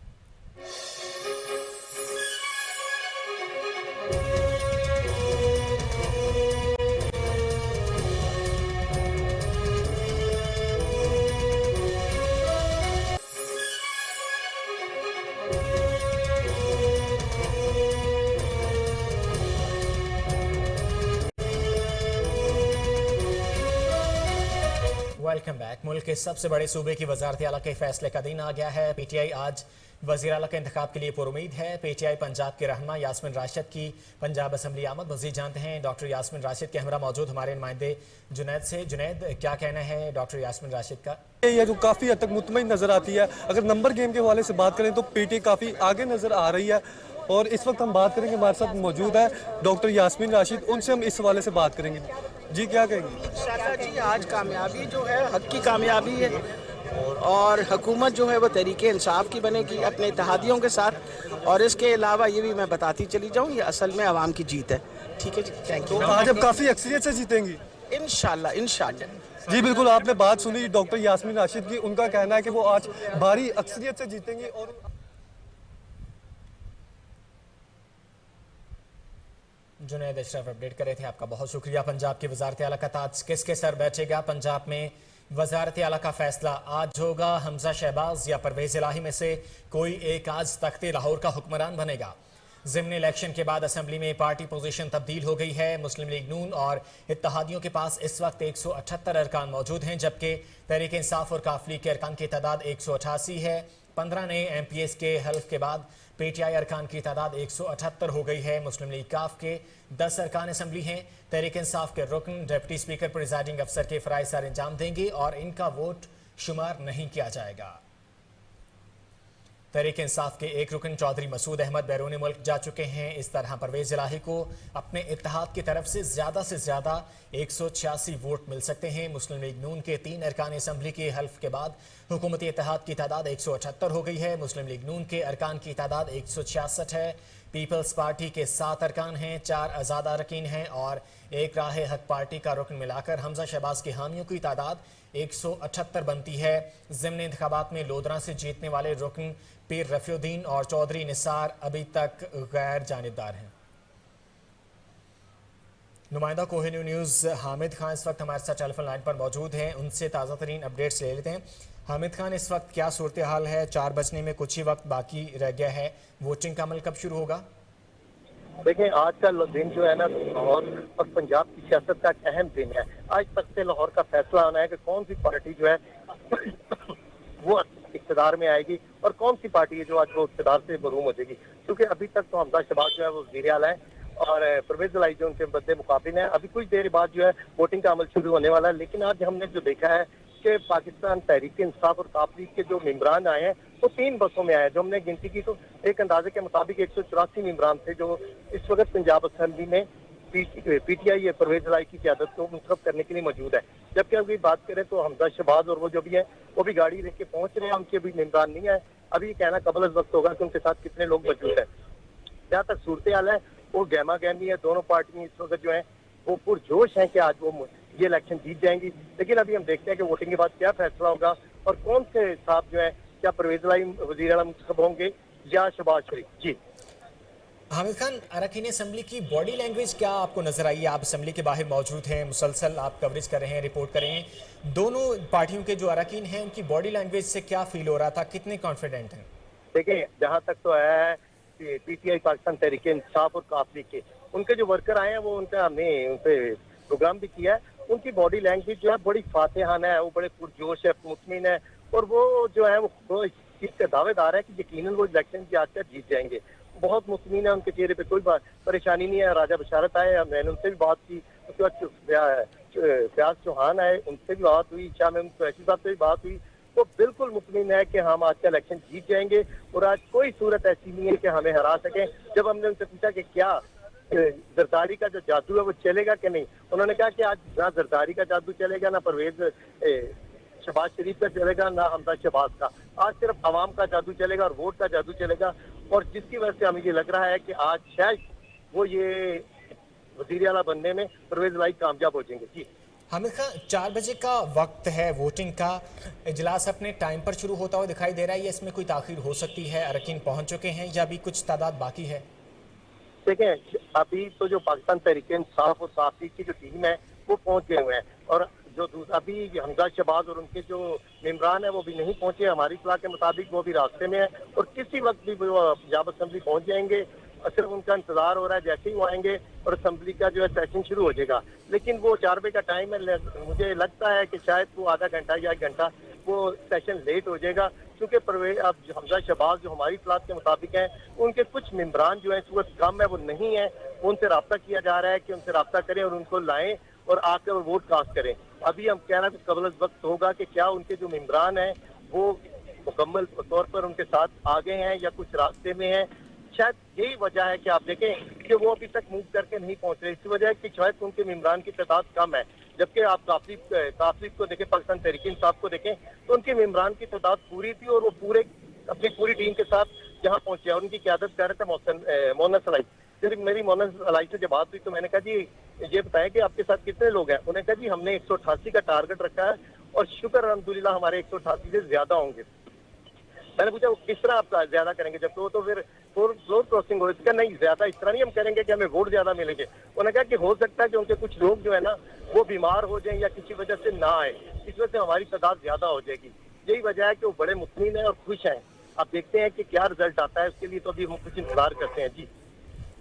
Welcome back. मुल्क के सबसे बड़े सूबे की वजारत आला के फैसले का दिन आ गया है। पीटीआई आज वज़ीर आला के इंतखाब के लिए पुरुमीद है। पीटीआई पंजाब के रहनुमा यास्मीन राशिद की पंजाब असम्बली आमद। मज़ीद जानते हैं डॉक्टर यास्मीन राशिद के हमरा मौजूद हमारे नुमाइंदे जुनैद से। जुनैद, क्या कहना है डॉक्टर यास्मीन राशिद का? ये जो काफ़ी हद तक मुतमईन नज़र आती है। अगर नंबर गेम के हवाले से बात करें तो पीटीआई काफ़ी आगे नज़र आ रही है और इस वक्त हम बात करेंगे, हमारे साथ मौजूद है डॉक्टर यास्मीन राशिद, उनसे हम इस हवाले से बात करेंगे। जी, क्या कहेंगे? इंशाअल्लाह जी, आज कामयाबी जो है हक की कामयाबी है और हुकूमत जो है वो तरीके इंसाफ की बनेगी अपने इत्तेहादियों के साथ। और इसके अलावा ये भी मैं बताती चली जाऊँ, ये असल में आवाम की जीत है। ठीक है जी, थैंक यू। आज अब काफ़ी अक्सरियत से जीतेंगी इंशाअल्लाह, इंशाअल्लाह। जी बिल्कुल, आपने बात सुनी डॉक्टर यास्मीन राशिद की। उनका कहना है कि वो आज भारी अक्सरियत से जीतेंगी। और जुनैद अशरफ अपडेट कर रहे थे, आपका बहुत शुक्रिया। पंजाब की वजारत आला का ताज किसके सर बैठेगा? पंजाब में वजारत आला का फैसला आज होगा। हमजा शहबाज या परवेज इलाही में से कोई एक आज तख्ते लाहौर का हुक्मरान बनेगा। ज़िमनी इलेक्शन के बाद असम्बली में पार्टी पोजीशन तब्दील हो गई है। मुस्लिम लीग नून और इत्तेहादियों के पास इस वक्त 178 अरकान मौजूद हैं, जबकि तहरीक इंसाफ और काफ लीग के अरकान की तादाद 188 है। 15 नए MPs के हल्फ के बाद पीटीआई अरकान की तादाद 178 हो गई है। मुस्लिम लीग काफ के 10 अरकान असम्बली हैं। तहरीक इंसाफ के रुकन डिप्टी स्पीकर प्रिजाइडिंग अफसर के फ़राइज़ सर अंजाम देंगे और इनका वोट शुमार नहीं किया जाएगा। तहरीक इंसाफ के एक रुकन चौधरी मसूद अहमद बैरून मुल्क जा चुके हैं। इस तरह परवेज इलाही को अपने इत्तेहाद की तरफ से ज़्यादा 186 वोट मिल सकते हैं। मुस्लिम लीग नून के 3 अरकान असम्बली के हल्फ के बाद हुकूमती इत्तेहाद की तादाद 178 हो गई है। मुस्लिम लीग नून के अरकान की तादाद 166 है। पीपल्स पार्टी के 7 अरकान हैं, 4 आज़ाद अरकान हैं और एक राह हक पार्टी का रुकन मिलाकर हमजा शहबाज के हामियों की तादाद 178 बनती है। ज़िमनी इंतखाबात में लोधरा से जीतने वाले रुकन पीर रफ़ीउद्दीन और चौधरी निसार अभी तक गैर जानिबदार हैं। नुमाइंदा कोहिनूर न्यूज़ हामिद खान इस वक्त हमारे साथ टेलीफोन लाइन पर मौजूद हैं, उनसे ताज़ा तरीन अपडेट्स ले लेते हैं। हामिद खान, इस वक्त क्या सूरत हाल है? 4 बजने में कुछ ही वक्त बाकी रह गया है, वोटिंग का अमल कब शुरू होगा? देखें, आज का दिन जो है ना, लाहौर और पंजाब की सियासत का एक अहम दिन है। आज तक से लाहौर का फैसला होना है कि कौन सी पार्टी जो है वो इक़्तिदार में आएगी और कौन सी पार्टी है जो आज वो इक़्तिदार से महरूम हो जाएगी। क्योंकि अभी तक तो हमजा शहबाज जो है वो वज़ीर आला है और परवेज इलाही जो उनके बदले मुकाबिल है। अभी कुछ देर बाद जो है वोटिंग का अमल शुरू होने वाला है। लेकिन आज हमने जो देखा है कि पाकिस्तान तहरीक इंसाफ और काफ लीग के जो मेंबरान आए हैं वो 3 बसों में आए। जो हमने गिनती की तो एक अंदाजे के मुताबिक 184 मेंबरान थे जो इस वक्त पंजाब असम्बली में पीटीआई परवेज इलाही की क़यादत को मुंतखब करने के लिए मौजूद है। जबकि अभी बात करें तो हमजा शहबाज और वो जो भी है वो भी गाड़ी लेके पहुंच रहे हैं, उनके भी मेंबरान नहीं है। अभी कहना कबल वक्त होगा कि उनके साथ कितने लोग मौजूद हैं। जहाँ तक सूरत हाल है वो गहमा गहमी है। दोनों पार्टियां इस वक्त जो है वो पुरजोश हैं कि आज वो ये इलेक्शन जीत जाएंगी। लेकिन अभी हम देखते हैं कि वोटिंग के बाद क्या फैसला होगा और कौन से साहब जो है, क्या परवेज इलाही वज़ीर आला मुंतखब होंगे या शहबाज शरीफ। जी हामिद खान, अरकान असम्बली की बॉडी लैंग्वेज क्या आपको नजर आई? आप असम्बली के बाहर मौजूद हैं, मुसलसल आप कवरेज कर रहे हैं, रिपोर्ट कर रहे हैं। दोनों पार्टियों के जो अरकान हैं उनकी बॉडी लैंग्वेज से क्या फील हो रहा था? कितने कॉन्फिडेंट हैं? देखिए, जहाँ तक तो है पीटीआई पाकिस्तान तहरीक इंसाफ और काफ लीग के उनके जो वर्कर आए हैं वो उनका हमने उनसे प्रोग्राम भी किया है। उनकी बॉडी लैंग्वेज जो है बड़ी फातिहाना है, वो बड़े पुरजोश है, मुतमिन है और वो जो है वो इस चीज का दावेदार है कि यकीनन वो इलेक्शन की आज तक जीत जाएंगे। बहुत मुतमीन है, उनके चेहरे पे कोई परेशानी नहीं है। राजा बशारत आए, मैंने उनसे भी बात की, उसके बाद फयाज चौहान आए, उनसे भी बात हुई, शाह महमूद कुरैशी साहब से भी बात हुई, तो बिल्कुल मुतमीन है कि हम आज का इलेक्शन जीत जाएंगे और आज कोई सूरत ऐसी नहीं है कि हमें हरा सकें। जब हमने उनसे पूछा कि क्या जरदारी का जो जादू है वो चलेगा कि नहीं, उन्होंने कहा कि आज ना जरदारी का जादू चलेगा, ना परवेज शहबाज शरीफ का चलेगा, ना हमजा शहबाज का। आज सिर्फ आवाम का जादू चलेगा और वोट का जादू चलेगा, और जिसकी वजह से हमें ये लग रहा है कि आज शायद वो ये वजीर आला बनने में परवेज भाई कामयाब हो जाएंगे। जी हामिद खान, 4 बजे का वक्त है वोटिंग का, इजलास अपने टाइम पर शुरू होता हुआ दिखाई दे रहा है, या इसमें कोई ताखीर हो सकती है? अरकान पहुंच चुके हैं या अभी कुछ तादाद बाकी है? देखें, अभी तो जो पाकिस्तान तहरीक इंसाफ और साफी की जो टीम है वो पहुंच गए हुए हैं, और जो अभी हमजा शहबाज और उनके जो मेम्बरान है वो भी नहीं पहुंचे। हमारी इत्तला के मुताबिक वो भी रास्ते में है और किसी वक्त भी वो पंजाब असम्बली पहुंच जाएंगे। सिर्फ उनका इंतजार हो रहा है, जैसे ही वो आएंगे और असम्बली का जो है सेशन शुरू हो जाएगा। लेकिन वो 4 बजे का टाइम है, मुझे लगता है कि शायद वो आधा घंटा या 1 घंटा वो सेशन लेट हो जाएगा, क्योंकि परवेज अब हमजा शहबाज जो हमारी इत्तला के मुताबिक हैं, उनके कुछ मेम्बरान जो है इस वक्त कम है, वो नहीं है, उनसे रब्ता किया जा रहा है कि उनसे रब्ता करें और उनको लाएं और आकर वोट कास्ट करें। अभी हम कह रहे हैं कबल वक्त होगा कि क्या उनके जो मेम्बरान हैं वो मुकम्मल तौर पर उनके साथ आ गए हैं या कुछ रास्ते में हैं। शायद यही वजह है कि आप देखें कि वो अभी तक मूव करके नहीं पहुंच रहे। इसी वजह है कि शायद उनके मेम्बरान की तादाद कम है, जबकि आप काफिल को देखें, पाकिस्तान तहरीक इंसाफ को देखें तो उनके मेम्बरान की तादाद पूरी थी और वो पूरे अपनी पूरी टीम के साथ जहाँ पहुंचे और उनकी क़यादत कर रहे थे मोहम्मद सलाई। जब मेरी मोहम्मद सलाई से जब बात हुई तो मैंने कहा जी ये बताएं कि आपके साथ कितने लोग हैं। उन्होंने कहा जी हमने 188 का टारगेट रखा है और शुक्र अल्हम्दुलिल्लाह हमारे 188 से ज्यादा होंगे। मैंने पूछा वो किस तरह आप ज्यादा करेंगे, जब तो फिर फ्लोर क्रॉसिंग हो, इसका नहीं ज्यादा इस तरह नहीं हम करेंगे कि हमें वोट ज्यादा मिलेंगे। उन्होंने कहा कि हो सकता है कि उनके कुछ लोग जो है ना वो बीमार हो जाएं या किसी वजह से ना आए, इस वजह से हमारी तादाद ज्यादा हो जाएगी। यही वजह है कि वो बड़े मुतमीन है और खुश हैं। आप देखते हैं कि क्या रिजल्ट आता है, उसके लिए तो अभी हम कुछ इंतजार करते हैं। जी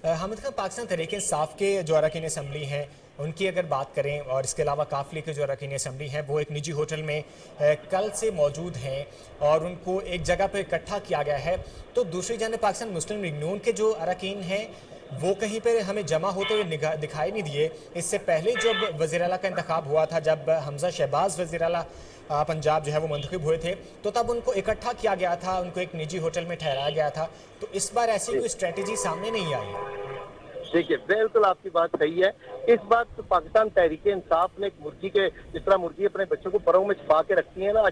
हामिद खान, पाकिस्तान तहरीक इंसाफ के जो अरकान असम्बली हैं उनकी अगर बात करें, और इसके अलावा काफिले के जो अरकान असम्बली हैं वो एक निजी होटल में कल से मौजूद हैं और उनको एक जगह पर इकट्ठा किया गया है, तो दूसरी जानिब पाकिस्तान मुस्लिम लीग नून के जो अरकान हैं वो कहीं पर हमें जमा होते हुए दिखाई नहीं दिए। इससे पहले जब वज़ीर आला का इंतखाब हुआ था, जब हमजा शहबाज वज़ीर आला पंजाब जो है वो मुंतखब हुए थे, तो तब उनको इकट्ठा किया गया था, उनको एक निजी होटल में ठहराया गया था। तो इस बार ऐसी कोई स्ट्रेटजी सामने नहीं आई। देखिए, बिल्कुल आपकी बात सही है। इस बार तो पाकिस्तान तहरीक इंसाफ ने एक मुर्गी के जिस तरह मुर्गी अपने बच्चों को परों में छुपा के रखती है ना,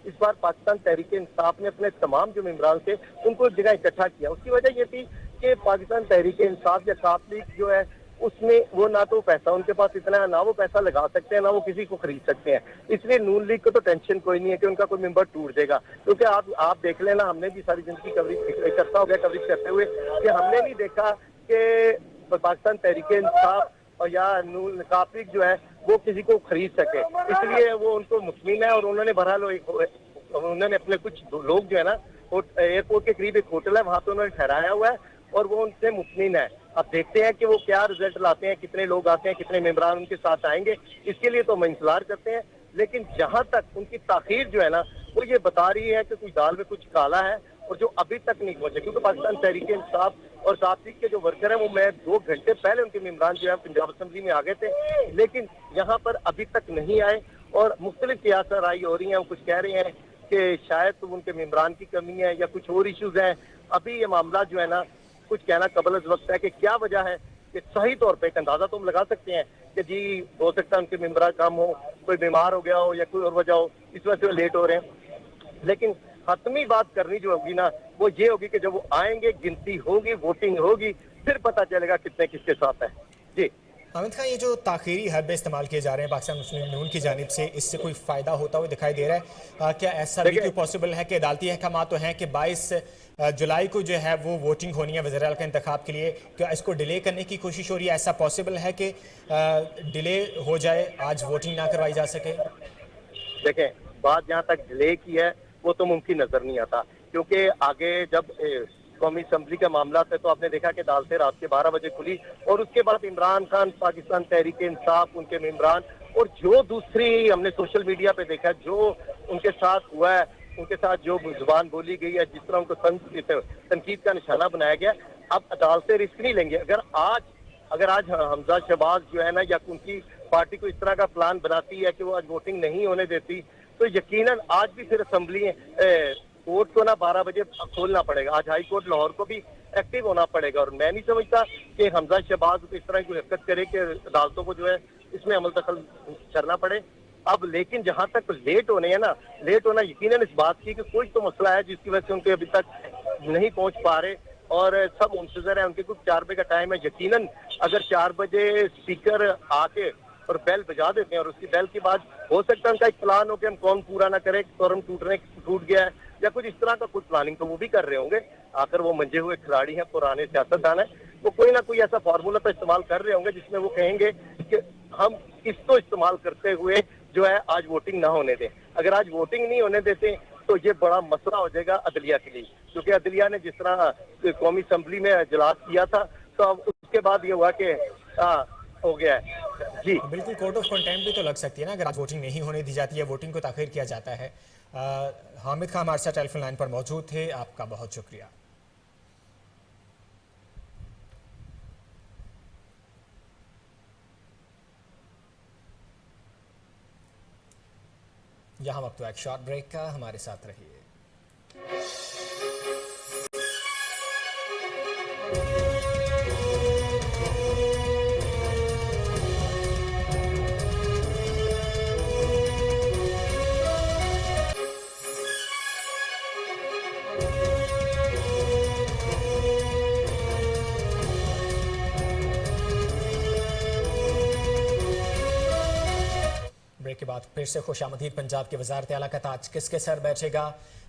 इस बार पाकिस्तान तहरीक इंसाफ ने अपने तमाम जो मेम्बरान थे उनको एक जगह इकट्ठा किया। उसकी वजह ये थी कि पाकिस्तान तहरीक इंसाफ या काफ लीग जो है उसमें वो ना तो पैसा उनके पास इतना है, ना वो पैसा लगा सकते हैं, ना वो किसी को खरीद सकते हैं। इसलिए नून लीग को तो टेंशन कोई नहीं है कि उनका कोई मेंबर टूट जाएगा, क्योंकि आप देख लेना, हमने भी सारी जिंदगी कवरेज इकट्ठा हो गया कवरेज करते हुए कि हमने नहीं देखा कि पाकिस्तान तहरीक इंसाफ और या नून काफ लीग जो है वो किसी को खरीद सके। इसलिए वो उनको मुतमीन है और उन्होंने बहरहाल उन्होंने अपने कुछ लोग जो है ना एयरपोर्ट के करीब एक होटल है वहां पे उन्होंने ठहराया हुआ है और वो उनसे मुतमीन है। अब देखते हैं कि वो क्या रिजल्ट लाते हैं, कितने लोग आते हैं, कितने मेम्बरान उनके साथ आएंगे, इसके लिए तो हम इंतजार करते हैं। लेकिन जहां तक उनकी ताखीर जो है ना वो ये बता रही है कि कुछ दाल में कुछ काला है और जो अभी तक नहीं पहुंचे, क्योंकि पाकिस्तान तहरीक इंसाफ और काफ लीग के जो वर्कर हैं वो मैं 2 घंटे पहले उनके मेम्बरान जो है पंजाब असम्बली में आ गए थे, लेकिन यहाँ पर अभी तक नहीं आए और मुख्तलिफ सियासत राय हो रही है। कुछ कह रहे हैं कि शायद तो उनके मेम्बरान की कमी है या कुछ और इश्यूज हैं। अभी ये मामला जो है ना कुछ कहना कबल वक्त है कि क्या वजह है, कि सही तौर पे एक अंदाजा तो हम लगा सकते हैं कि जी हो सकता है उनके मेम्बरान कम हो, कोई बीमार हो गया हो या कोई और वजह हो, इस वजह से वो लेट हो रहे हैं। लेकिन हतमी बात करनी जो होगी ना वो ये होगी कि जब वो आएंगे, गिनती होगी, वोटिंग होगी, फिर पता चलेगा कितने किसके साथ है। जी हामिद खान, ये जो ताखीरी हरबे इस्तेमाल किए जा रहे हैं पाकिस्तान मुस्लिम लीग नून की जानिब से, इससे कोई फ़ायदा होता हुआ दिखाई दे रहा है? क्या ऐसा भी क्यों पॉसिबल है कि अदालती अहकाम तो हैं कि 22 जुलाई को जो है वो वोटिंग होनी है वज़ीर आला के इंतखाब के लिए, क्या इसको डिले करने की कोशिश हो रही है? ऐसा पॉसिबल है कि डिले हो जाए, आज वोटिंग ना करवाई जा सके? देखें, बात जहाँ तक डिले की है वो तो मुमकिन नजर नहीं आता, क्योंकि आगे जब कौमी असम्बली का मामला था तो आपने देखा कि अदालतें रात के 12 बजे खुली और उसके बाद इमरान खान, पाकिस्तान तहरीक इंसाफ, उनके मेम्बरान और जो दूसरी हमने सोशल मीडिया पे देखा जो उनके साथ हुआ है, उनके साथ जो जुबान बोली गई है, जिस तरह उनको तनकीद का निशाना बनाया गया, अब अदालतें रिस्क नहीं लेंगे। अगर आज हमजा शहबाज जो है ना, या उनकी पार्टी को इस तरह का प्लान बनाती है कि वो आज वोटिंग नहीं होने देती, तो यकीनन आज भी फिर असेंबली कोर्ट को ना 12 बजे खोलना पड़ेगा। आज हाई कोर्ट लाहौर को भी एक्टिव होना पड़ेगा। और मैं नहीं समझता कि हमजा शहबाज को इस तरह की हरकत करे कि अदालतों को जो है इसमें अमल दखल करना पड़े। अब लेकिन जहां तक लेट होना यकीनन इस बात की कि कोई तो मसला है जिसकी वजह से उनके अभी तक नहीं पहुंच पा रहे, और सब मुंतजर है। उनके कुछ 4 बजे का टाइम है। यकीनन अगर 4 बजे स्पीकर आके और बेल बजा देते हैं, और उसकी बेल के बाद हो सकता है उनका एक प्लान हो कि हम कौन पूरा ना करे, कौरम टूट गया है या कुछ इस तरह का कुछ प्लानिंग तो वो भी कर रहे होंगे। आखिर वो मंजे हुए खिलाड़ी हैं, पुराने सियासतदान है, वो कोई ना कोई ऐसा फार्मूला तो इस्तेमाल कर रहे होंगे जिसमें वो कहेंगे कि हम इसको इस्तेमाल करते हुए जो है आज वोटिंग ना होने दें। अगर आज वोटिंग नहीं होने देते तो ये बड़ा मसला हो जाएगा अदलिया के लिए, क्योंकि अदलिया ने जिस तरह कौमी असम्बली में इजलास किया था, तो अब उसके बाद ये हुआ कि हो गया है। जी बिल्कुल, कोर्ट ऑफ कंटेम्प्ट भी तो लग सकती है ना अगर आज वोटिंग नहीं होने दी जाती है, वोटिंग को ताखीर किया जाता है। हामिद खान हमारे साथ टेलीफोन लाइन पर मौजूद थे, आपका बहुत शुक्रिया। यहाँ वक्त एक शॉर्ट ब्रेक का, हमारे साथ रहिए। ब्रेक के बाद फिर से खुशामदीद। पंजाब के वज़ारत आला का ताज किसके सर बैठेगा?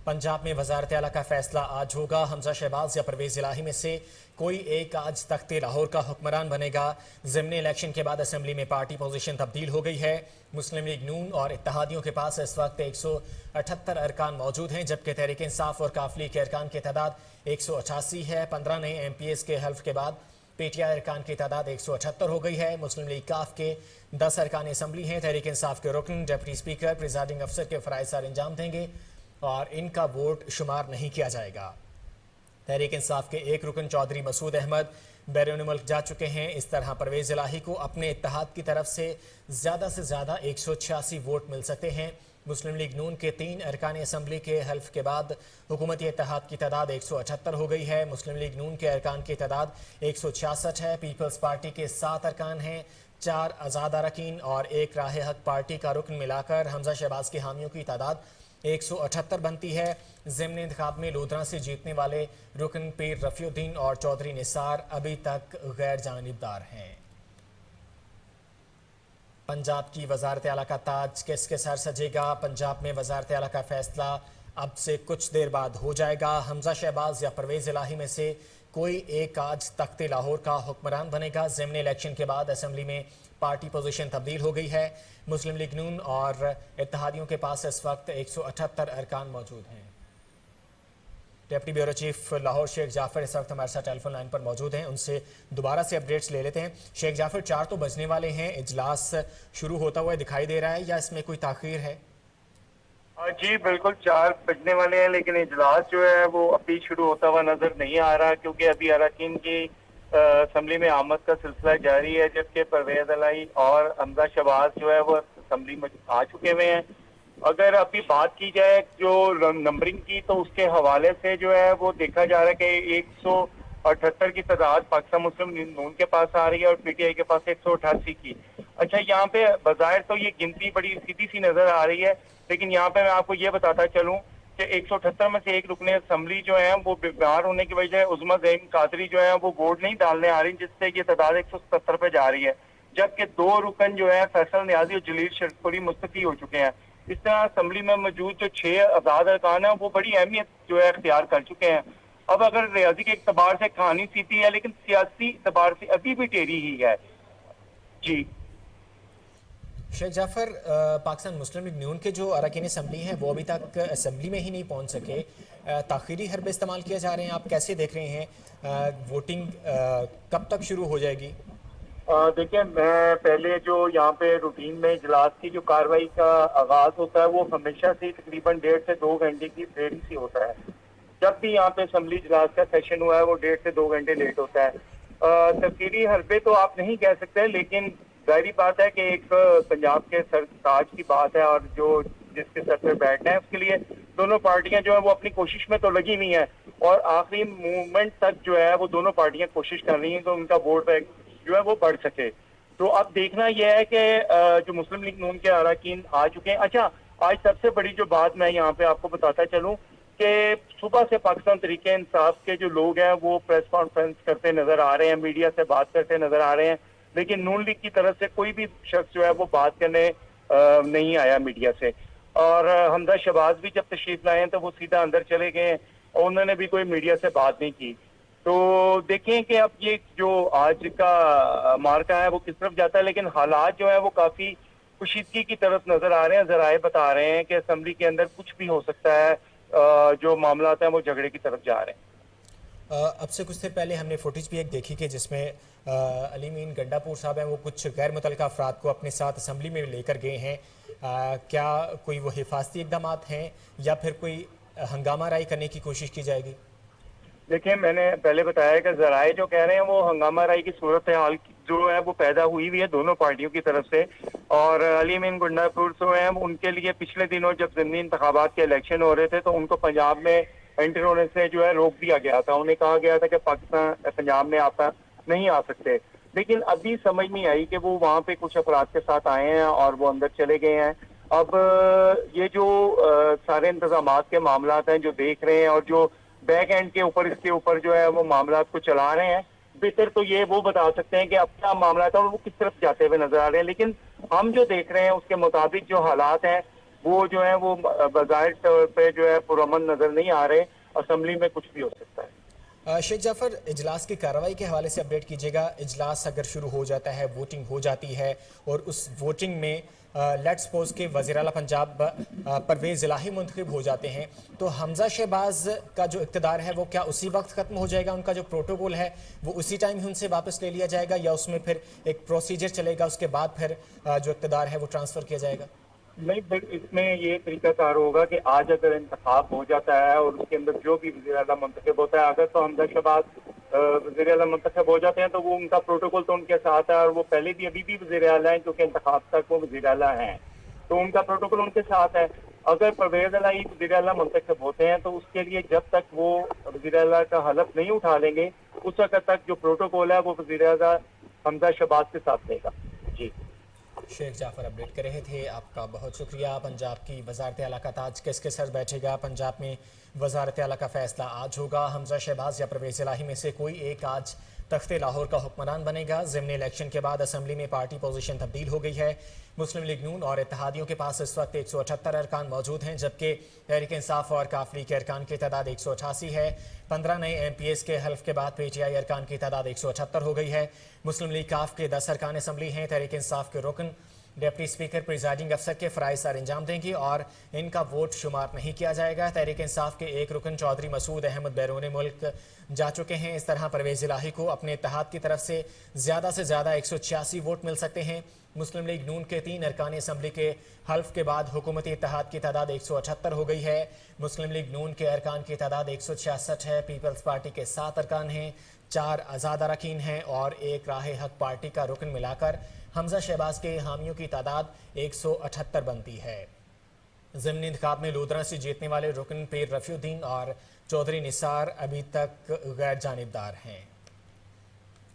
पंजाब में वज़ारत आला का फैसला आज होगा। हमजा शहबाज या परवेज़ इलाही में से कोई एक आज तख्ते लाहौर का हुक्मरान बनेगा। ज़िमनी इलेक्शन के बाद असेंबली में पार्टी पोजीशन तब्दील हो गई है। मुस्लिम लीग नून और इत्तेहादियों के पास इस वक्त 178 अरकान मौजूद हैं, जबकि तहरीक इंसाफ और काफली के अरकान की तादाद 188 है। 15 नए MPs के हल्फ के बाद PTI अरकान की तादाद 178 हो गई है। मुस्लिम लीग काफ के 10 अरकान असम्बली हैं। तहरीक इंसाफ के रुकन डिप्टी स्पीकर प्रिजाइडिंग अफसर के फ़राइज़ सर अंजाम देंगे और इनका वोट शुमार नहीं किया जाएगा। तहरीक इंसाफ के एक रुकन चौधरी मसूद अहमद बैरून मुल्क जा चुके हैं। इस तरह परवेज़ इलाही को अपने इत्तेहाद की तरफ से ज़्यादा 186 वोट मिल सकते हैं। मुस्लिम लीग नून के 3 अरकान असम्बली के हल्फ के बाद हुकूमती इत्तेहाद की तादाद 178 हो गई है। मुस्लिम लीग नून के अरकान की तादाद 166 है। पीपल्स पार्टी के 7 अरकान हैं, 4 आज़ाद अरकान और 1 राह हक पार्टी का रुकन मिलाकर हमजा शहबाज के हामियों की तादाद 178 बनती है। ज़िमनी इंतखाब में लोधरा से जीतने वाले रुकन पीर रफ़ीउद्दीन और चौधरी निसार अभी तक गैर जानिबदार हैं। पंजाब की वज़ारत आला का ताज किसके सर सजेगा? पंजाब में वज़ारत आला का फैसला अब से कुछ देर बाद हो जाएगा। हमजा शहबाज या परवेज़ इलाही में से कोई एक आज तख्ते लाहौर का हुक्मरान बनेगा। ज़िमनी इलेक्शन के बाद असेंबली में पार्टी पोजीशन तब्दील हो गई है। मुस्लिम लीग नून और इत्तेहादियों के पास इस वक्त 178 अरकान मौजूद हैं। Deputy bureau chief Lahore Sheikh Jafar इस वक्त हमारे साथ टेलीफोन लाइन पर मौजूद हैं, उनसे दोबारा से अपडेट्स ले लेते हैं। शेख जाफर, 4 तो बजने वाले हैं, इजलास शुरू होता हुआ दिखाई दे रहा है या इसमें कोई ताखीर है? जी बिल्कुल, 4 बजने वाले हैं, लेकिन इजलास जो है वो अभी शुरू होता हुआ नजर नहीं आ रहा, क्योंकि अभी अरकान की असेंबली में आमद का सिलसिला जारी है, जबकि परवेज इलाही और हमजा शहबाज जो है वो असेंबली में आ चुके हुए हैं। अगर अभी बात की जाए जो नंबरिंग की, तो उसके हवाले से जो है वो देखा जा रहा है कि 178 की तादाद पाकिस्तान मुस्लिम नून के पास आ रही है और PTI के पास 188 की। अच्छा, यहाँ पे बज़ाहिर तो ये गिनती बड़ी सीधी सी नजर आ रही है, लेकिन यहाँ पे मैं आपको ये बताता चलूँ कि 178 में से एक रुकने असेंबली जो है वो बीमार होने की वजह से उज़मा ज़हीन कादरी जो है वो वोट नहीं डालने आ रही, जिससे ये तादाद 177 पे जा रही है। जबकि 2 रुकन जो है फैसल न्याजी और जलील शरफुली मुस्तफ़ी हो चुके हैं। इस तरह असेंबली में मौजूद जो 6 आज़ाद अरकान है वो बड़ी अहमियत जो है अख्तियार कर चुके हैं। अब अगर रियाजी के एतबार से कहानी सीधी है, लेकिन सियासी एतबार से अभी भी टेढ़ी ही है। जी शेख जाफर, पाकिस्तान मुस्लिम लीग नून के जो अरकान असम्बली हैं वो अभी तक असम्बली में ही नहीं पहुंच सके, ताख़ीरी हरबे इस्तेमाल किए जा रहे हैं, आप कैसे देख रहे हैं? वोटिंग कब तक शुरू हो जाएगी? देखिए, मैं पहले जो यहाँ पे रूटीन में इजलास की जो कार्रवाई का आगाज होता है वो हमेशा से तकरीबन 1.5 से 2 घंटे की देरी से होता है। जब भी यहाँ पे असम्बली इजलास का सेशन हुआ है वो 1.5 से 2 घंटे लेट होता है। तफसीली हरबे तो आप नहीं कह सकते, लेकिन जाहिर बात है कि एक पंजाब के सरताज की बात है और जो जिसके सर पे बैठना है उसके लिए दोनों पार्टियां जो है वो अपनी कोशिश में तो लगी हुई हैं और आखिरी मूवमेंट तक जो है वो दोनों पार्टियां कोशिश कर रही हैं तो उनका वोट बैंक जो है वो बढ़ सके। तो अब देखना यह है कि जो मुस्लिम लीग नून के अरकान आ चुके हैं। अच्छा, आज सबसे बड़ी जो बात मैं यहाँ पे आपको बताता चलूँ कि सुबह से पाकिस्तान तहरीक इंसाफ के जो लोग हैं वो प्रेस कॉन्फ्रेंस करते नजर आ रहे हैं, मीडिया से बात करते नजर आ रहे हैं, लेकिन नून लीग की तरफ से कोई भी शख्स जो है वो बात करने नहीं आया मीडिया से। और हमजा शहबाज भी जब तशरीफ लाए हैं तो वो सीधा अंदर चले गए और उन्होंने भी कोई मीडिया से बात नहीं की। तो देखें कि अब ये जो आज का मार्का है वो किस तरफ जाता है, लेकिन हालात जो है वो काफी खुशीदगी की तरफ नजर आ रहे हैं। जराए बता रहे हैं कि असम्बली के अंदर कुछ भी हो सकता है, जो मामला हैं वो झगड़े की तरफ जा रहे हैं। अब से कुछ देर पहले हमने फुटेज भी एक देखी कि जिसमें अली मीन गंडापुर साहब हैं वो कुछ गैर मुतल्लिका अफराद को अपने साथ असम्बली में लेकर गए हैं। क्या कोई वो हिफाजती इकदाम हैं या फिर कोई हंगामा राई करने की कोशिश की जाएगी? देखिए, मैंने पहले बताया कि जराए जो कह रहे हैं वो हंगामा राई की सूरत हाल जो है वो पैदा हुई हुई है दोनों पार्टियों की तरफ से। और अली मीन गुंडापुर जो है उनके लिए पिछले दिनों जब ज़मीनी इंतखाबात के इलेक्शन हो रहे थे तो उनको पंजाब में एंटर होने से जो है रोक दिया गया था। उन्हें कहा गया था कि पाकिस्तान पंजाब में आप नहीं आ सकते, लेकिन अभी समझ नहीं आई कि वो वहाँ पे कुछ अफराद के साथ आए हैं और वो अंदर चले गए हैं। अब ये जो सारे इंतजामात के मामला हैं जो देख रहे हैं और जो बैक एंड के ऊपर इसके ऊपर जो है वो मामला को चला रहे हैं, बेहतर तो ये वो बता सकते हैं कि अब क्या मामला था और वो किस तरफ जाते हुए नजर आ रहे हैं। लेकिन हम जो देख रहे हैं उसके मुताबिक जो हालात हैं वो जो है वो बज़ाहिर तौर पे जो है पुरअमन नजर नहीं आ रहे। असम्बली में कुछ भी हो सकता है। शेख जाफर, इजलास की कार्रवाई के हवाले से अपडेट कीजिएगा। इजलास अगर शुरू हो जाता है, वोटिंग हो जाती है और उस वोटिंग में लेट्स सपोज के वज़ीर आला पंजाब परवेज़ इलाही मुंतखब हो जाते हैं तो हमजा शहबाज का जो इक़्तिदार है वो क्या उसी वक्त ख़त्म हो जाएगा? उनका जो प्रोटोकॉल है वो उसी टाइम ही उनसे वापस ले लिया जाएगा या उसमें फिर एक प्रोसीजर चलेगा, उसके बाद फिर जो इक़्तिदार है वो ट्रांसफ़र किया जाएगा? नहीं, इसमें ये तरीकाकार होगा कि आज अगर इंतखाब हो जाता है और उसके अंदर जो भी वज़ीर आला मुंतखब होता है, अगर तो हमजा शहबाज वज़ीर आला मुंतखब हो जाते हैं तो वो उनका प्रोटोकॉल तो उनके साथ है और वो पहले भी अभी भी वज़ीर आला हैं क्योंकि इंतखाब तक वो वज़ीर आला हैं, तो उनका प्रोटोकॉल उनके साथ है। अगर परवेज़ इलाही वज़ीर आला मुंतखब होते हैं तो उसके लिए जब तक वो वज़ीर आला का हलफ नहीं उठा लेंगे उस वक्त तक जो प्रोटोकॉल है वो वज़ीर आला हमजा शहबाज के साथ लेगा। जी, शेख जाफर अपडेट कर रहे थे, आपका बहुत शुक्रिया। पंजाब की वजारत आला का ताज किसके सर बैठेगा? पंजाब में वजारत आला का फैसला आज होगा। हमजा शहबाज या परवेज़ इलाही में से कोई एक आज तख्ते लाहौर का हुक्मरान बनेगा। ज़िमनी इलेक्शन के बाद असम्बली में पार्टी पोजीशन तब्दील हो गई है। मुस्लिम लीग नून और इत्तेहादियों के पास इस वक्त 178 अरकान मौजूद हैं, जबकि तहरीक इंसाफ और काफ लीग के अरकान की तादाद 188 है। 15 नए MPS के हल्फ के बाद PTI अरकान की तादाद 178 हो गई है। मुस्लिम लीग काफ के 10 अरकान असम्बली हैं। तहरीक इंसाफ के रुकन डिप्टी स्पीकर प्रिजाइडिंग अफसर के फ़राइज़ सर अंजाम देंगे और इनका वोट शुमार नहीं किया जाएगा। तहरीक इंसाफ के एक रुकन चौधरी मसूद अहमद बैरून मुल्क जा चुके हैं। इस तरह परवेज़ इलाही को अपने इत्तेहाद की तरफ से ज़्यादा 186 वोट मिल सकते हैं। मुस्लिम लीग नून के 3 अरकान असम्बली के हल्फ के बाद हुकूमती इत्तेहाद की तादाद 178 हो गई है। मुस्लिम लीग नून के अरकान की तादाद 166 है। पीपल्स पार्टी के 7 अरकान हैं, 4 आज़ाद अरकान हैं और एक राह हक पार्टी का रुकन मिलाकर हमजा शहबाज के हामियों की तादाद 178 बनती है। ज़िमनी इंतखाब में लोधरा से जीतने वाले रुकन पीर रफ़ीउद्दीन और चौधरी निसार अभी तक गैर जानिबदार हैं।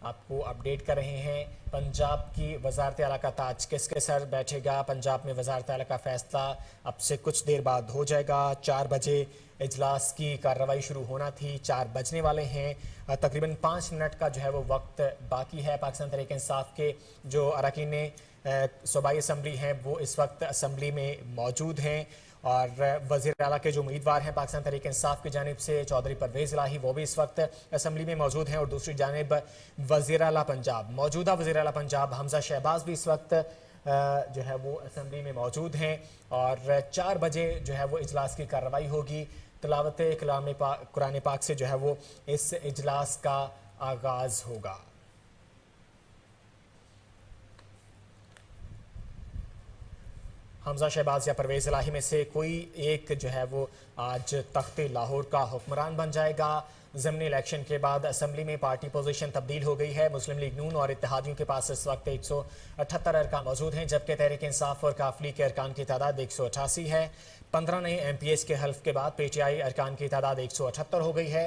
आपको अपडेट कर रहे हैं, पंजाब की वजारत आला का ताज किसके सर बैठेगा? पंजाब में वजारत आला का फैसला अब से कुछ देर बाद हो जाएगा। 4 बजे इजलास की कार्रवाई शुरू होना थी, 4 बजने वाले हैं। तकरीबन 5 मिनट का जो है वो वक्त बाकी है। पाकिस्तान तहरीक इंसाफ के जो अरकान सूबाई असम्बली हैं वो इस वक्त असम्बली में मौजूद हैं और वज़ीर आला के जो उम्मीदवार हैं पाकिस्तान तहरीक इंसाफ की जानिब से चौधरी परवेज़ इलाही वो भी इस वक्त असम्बली में मौजूद हैं और दूसरी जानिब वज़ीर आला पंजाब मौजूदा वज़ीर आला पंजाब हमजा शहबाज भी इस वक्त जो है वो असम्बली में मौजूद हैं और 4 बजे जो है वो इजलास की कार्रवाई होगी। तिलावत कुरान पाक से जो है वो इस इजलास का आगाज़ होगा। हमजा शहबाज या परवेज़ इलाही में से कोई एक जो है वो आज तख्ते लाहौर का हुक्मरान बन जाएगा। ज़मीनी इलेक्शन के बाद असम्बली में पार्टी पोजीशन तब्दील हो गई है। मुस्लिम लीग नून और इत्तेहादियों के पास इस वक्त 178 अरकान मौजूद हैं, जबकि तहरीक इंसाफ और काफली के अरकान की तादाद 188 है। 15 नए MPs के हल्फ के बाद PTI अरकान की तादाद 178 हो गई है।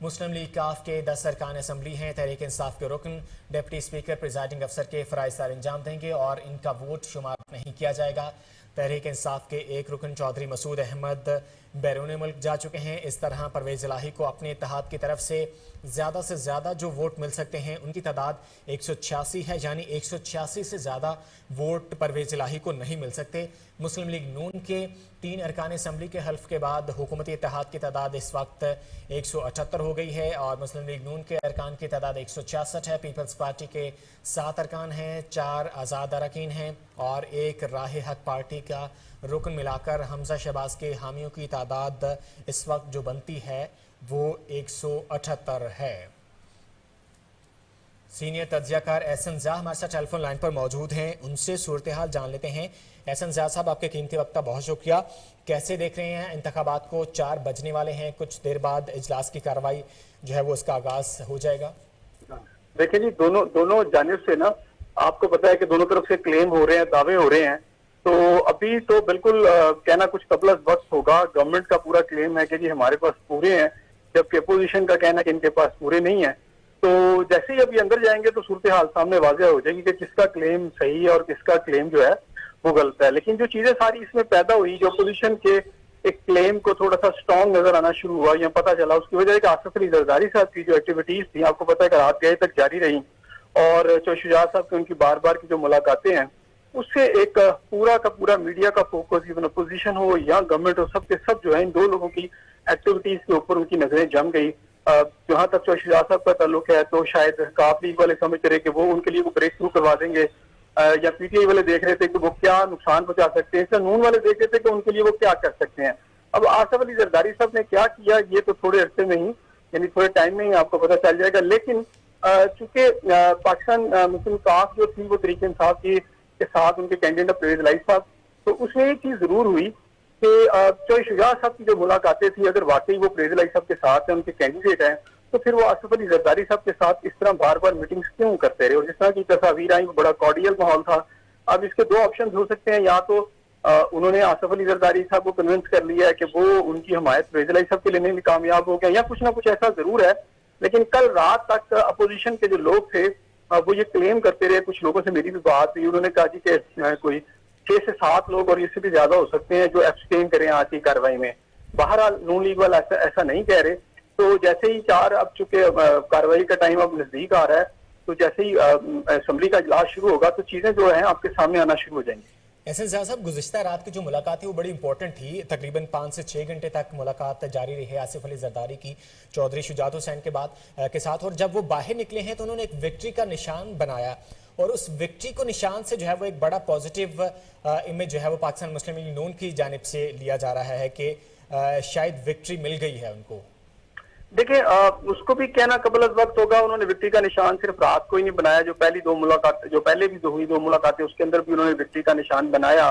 मुस्लिम लीग काफ के 10 अरकान असम्बली हैं। तहरीक इंसाफ के रुकन डिप्टी स्पीकर प्रिजाइडिंग अफसर के फ़राइज़ सर अंजाम देंगे और इनका वोट शुमार नहीं किया जाएगा। तहरीक इंसाफ के एक रुकन चौधरी मसूद अहमद बैरून मुल्क जा चुके हैं। इस तरह परवेज़ इलाही को अपने इत्तेहाद की तरफ से ज़्यादा जो वोट मिल सकते हैं उनकी तादाद 186 है, यानी 186 से ज़्यादा वोट परवेज़ इलाही को नहीं मिल सकते। मुस्लिम लीग नून के 3 अरकान असम्बली के हल्फ के बाद हुकूमती इत्तेहाद की तादाद इस वक्त 178 हो गई है और मुस्लिम लीग नून के अरकान की तादाद 166 है। पीपल्स पार्टी के 7 अरकान हैं, 4 आज़ाद अरकान हैं और 1 राह हक पार्टी का रुकन मिलाकर हमजा शहबाज के हामियों की तादाद इस वक्त जो बनती है वो 178 है। सीनियर तज्जियाकार एहसन ज़िया हमारे साथ टेलीफोन लाइन पर मौजूद हैं, उनसे सूरत हाल जान लेते हैं। एहसन ज़िया साहब, आपके कीमती वक्त का बहुत शुक्रिया। कैसे देख रहे हैं इंतखाबात को? 4 बजने वाले हैं, कुछ देर बाद इजलास की कार्रवाई जो है वो इसका आगाज हो जाएगा। देखिए जी, दोनों जानिब से ना आपको पता है कि दोनों तरफ से क्लेम हो रहे हैं, दावे हो रहे हैं। तो अभी तो बिल्कुल कहना कुछ कबल वक्त होगा। गवर्नमेंट का पूरा क्लेम है कि जी हमारे पास पूरे हैं, जबकि अपोजिशन का कहना है कि इनके पास पूरे नहीं है। तो जैसे ही अभी अंदर जाएंगे तो सूरत हाल सामने वाज़ेह हो जाएगी कि किसका क्लेम सही है और किसका क्लेम जो है वो गलत है। लेकिन जो चीजें सारी इसमें पैदा हुई, जो अपोजिशन के एक क्लेम को थोड़ा सा स्ट्रॉन्ग नजर आना शुरू हुआ या पता चला, उसकी वजह है कि आसिफ अली जरदारी साहब की जो एक्टिविटीज थी आपको पता है कि रात गए तक जारी रही और चौधरी शुजात साहब की उनकी बार बार की जो मुलाकातें हैं उससे एक पूरा का पूरा मीडिया का फोकस, इवन अपोजिशन हो या गवर्नमेंट हो, सब के सब जो है इन 2 लोगों की एक्टिविटीज के ऊपर उनकी नजरें जम गई। जहां तक चौधरी शुजात साहब का ताल्लुक है तो शायद काफ लीग वाले समझ रहे कि वो उनके लिए वो ब्रेक थ्रू करवा देंगे, या PTI वाले देख रहे थे कि वो क्या नुकसान पहुंचा सकते हैं, नून वाले देख रहे थे कि उनके लिए वो क्या कर सकते हैं। अब आसिफ अली जरदारी साहब ने क्या किया ये तो थोड़े अरसे में ही, यानी थोड़े टाइम में ही आपको पता चल जाएगा। लेकिन चूंकि पाकिस्तान मुस्लिम काफ जो थी वो तरीके इंसाफ के साथ उनके कैंडिडेट परवेज़ इलाही साहब, तो उसमें एक चीज जरूर हुई कि चौधरी शुजात साहब की जो मुलाकातें थी, अगर वाकई वो परवेज़ इलाही साहब के साथ है, उनके कैंडिडेट हैं, तो फिर वो आसिफ अली जरदारी साहब के साथ इस तरह बार बार मीटिंग्स क्यों करते रहे। और जिस तरह की तस्वीर आई वो बड़ा कॉर्डियल माहौल था। अब इसके 2 ऑप्शन हो सकते हैं, या तो उन्होंने आसिफ अली जरदारी साहब को कन्विंस कर लिया है कि वो उनकी हमायत परवेज़ इलाही साहब के लेने में कामयाब हो गया, या कुछ ना कुछ ऐसा जरूर है। लेकिन कल रात तक अपोजिशन के जो लोग थे वो ये क्लेम करते रहे, कुछ लोगों से मेरी भी बात हुई, उन्होंने कहा जी कि कोई 6 से 7 लोग और इससे भी ज्यादा हो सकते हैं जो एब्सटेन करें आज की कार्रवाई में। बहरहाल नून लीग वाला ऐसा नहीं कह रहे। तो जैसे ही 4 अब चुके कार्रवाई का टाइम अब नजदीक आ रहा है, तो जैसे ही असेंबली का इजलास शुरू होगा तो चीजें जो है आपके सामने आना शुरू हो जाएंगी। एहसन ज़िया साहब, गुज़िश्ता रात की जो मुलाकात थी वो बड़ी इंपॉर्टेंट थी। तकरीबन 5 से 6 घंटे तक मुलाकात जारी रही है आसिफ अली जरदारी की चौधरी शुजात हुसैन के साथ, और जब वो बाहर निकले हैं तो उन्होंने एक विक्ट्री का निशान बनाया और उस विक्ट्री को निशान से जो है वो एक बड़ा पॉजिटिव इमेज जो है वो पाकिस्तान मुस्लिम लीग नून की जानिब से लिया जा रहा है कि शायद विक्ट्री मिल गई है उनको। देखिए उसको भी कहना कबल वक्त होगा। उन्होंने विक्ट्री का निशान सिर्फ रात को ही नहीं बनाया, जो पहले भी हुई 2 मुलाकातें उसके अंदर भी उन्होंने विक्ट्री का निशान बनाया।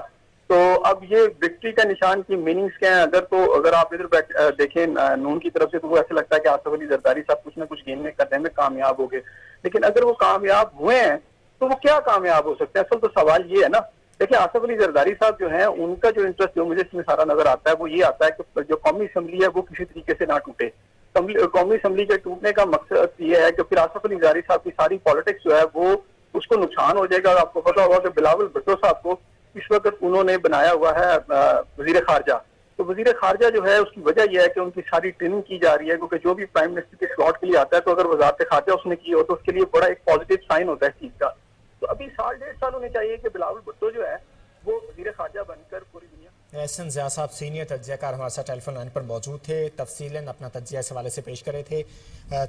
तो अब ये विक्ट्री का निशान की मीनिंग्स क्या है, अगर आप इधर देखें नून की तरफ से तो वो ऐसे लगता है कि आसिफ अली जरदारी साहब कुछ ना कुछ गेम करने में कामयाब हो गए। लेकिन अगर वो कामयाब हुए हैं तो वो क्या कामयाब हो सकते हैं, असल तो सवाल ये है ना। देखिए आसिफ अली जरदारी साहब जो है उनका जो इंटरेस्ट जो मुझे इसमें सारा नजर आता है वो ये आता है कि जो कौमी असम्बली है वो किसी तरीके से ना टूटे। कौमी असम्बली के टूटने का मकसद ये है कि फिर आसिफ अली जरदारी साहब की सारी पॉलिटिक्स जो है वो उसको नुकसान हो जाएगा। आपको पता होगा कि बिलावल भुट्टो साहब को इस वक्त उन्होंने बनाया हुआ है वजीर खारजा। तो वजीर खारजा जो है उसकी वजह यह है कि उनकी सारी ट्रेनिंग की जा रही है, क्योंकि जो भी प्राइम मिनिस्टर के स्लॉट के लिए आता है तो अगर वजारत खारजा उसने की हो तो उसके लिए बड़ा एक पॉजिटिव साइन होता है इस चीज का। तो अभी 1.5 साल होने चाहिए कि बिलावल भुट्टो जो है वो वजीर खारजा बनकर पूरी दुनिया। एहसन ज़िया साहब सीनियर तज्जियाकार हमारे साथ टेलीफोन लाइन पर मौजूद थे, तफसीलन अपना तज्जिया इस हवाले से पेश कर रहे थे।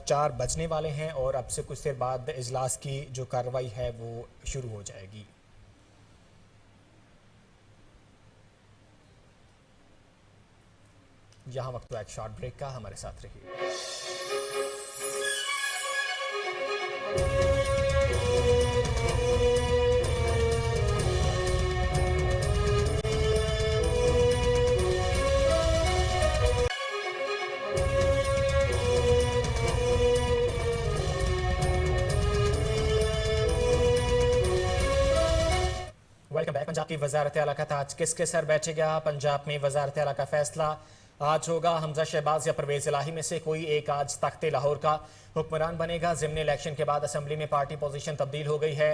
4 बजने वाले हैं और अब से कुछ देर बाद इजलास की जो कार्रवाई है वो शुरू हो जाएगी। यहाँ वक्त तो एक शॉर्ट ब्रेक का, हमारे साथ रहिए। पंजाब की वजारत आला का ताज किसके सर बैठेगा? पंजाब में वजारत आला का फैसला आज होगा। हमजा शहबाज या परवेज इलाही में से कोई एक आज तख्ते लाहौर का हुक्मरान बनेगा। ज़िमनी इलेक्शन के बाद असम्बली में पार्टी पोजीशन तब्दील हो गई है।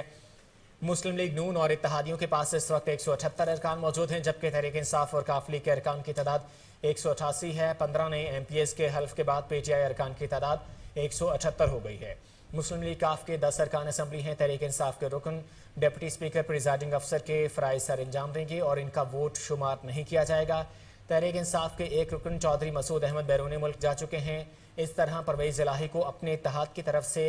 मुस्लिम लीग नून और इत्तेहादियों के पास इस वक्त 178 अरकान मौजूद हैं, जबकि तहरीक इंसाफ और काफ लीग के अरकान की तादाद 188 है। 15 नए MPs के हल्फ के बाद PTI अरकान की तादाद 178 हो गई है। मुस्लिम लीग काफ के 10 अरकान असम्बली हैं। तहरीक इंसाफ के रुकन डिप्टी स्पीकर प्रिजाइडिंग अफसर के फ़राइज़ सर अंजाम देंगे और इनका वोट शुमार नहीं किया जाएगा। तहरीक इंसाफ के एक रुकन चौधरी मसूद अहमद बैरून मुल्क जा चुके हैं। इस तरह परवेज़ इलाही को अपने इत्तेहाद की तरफ से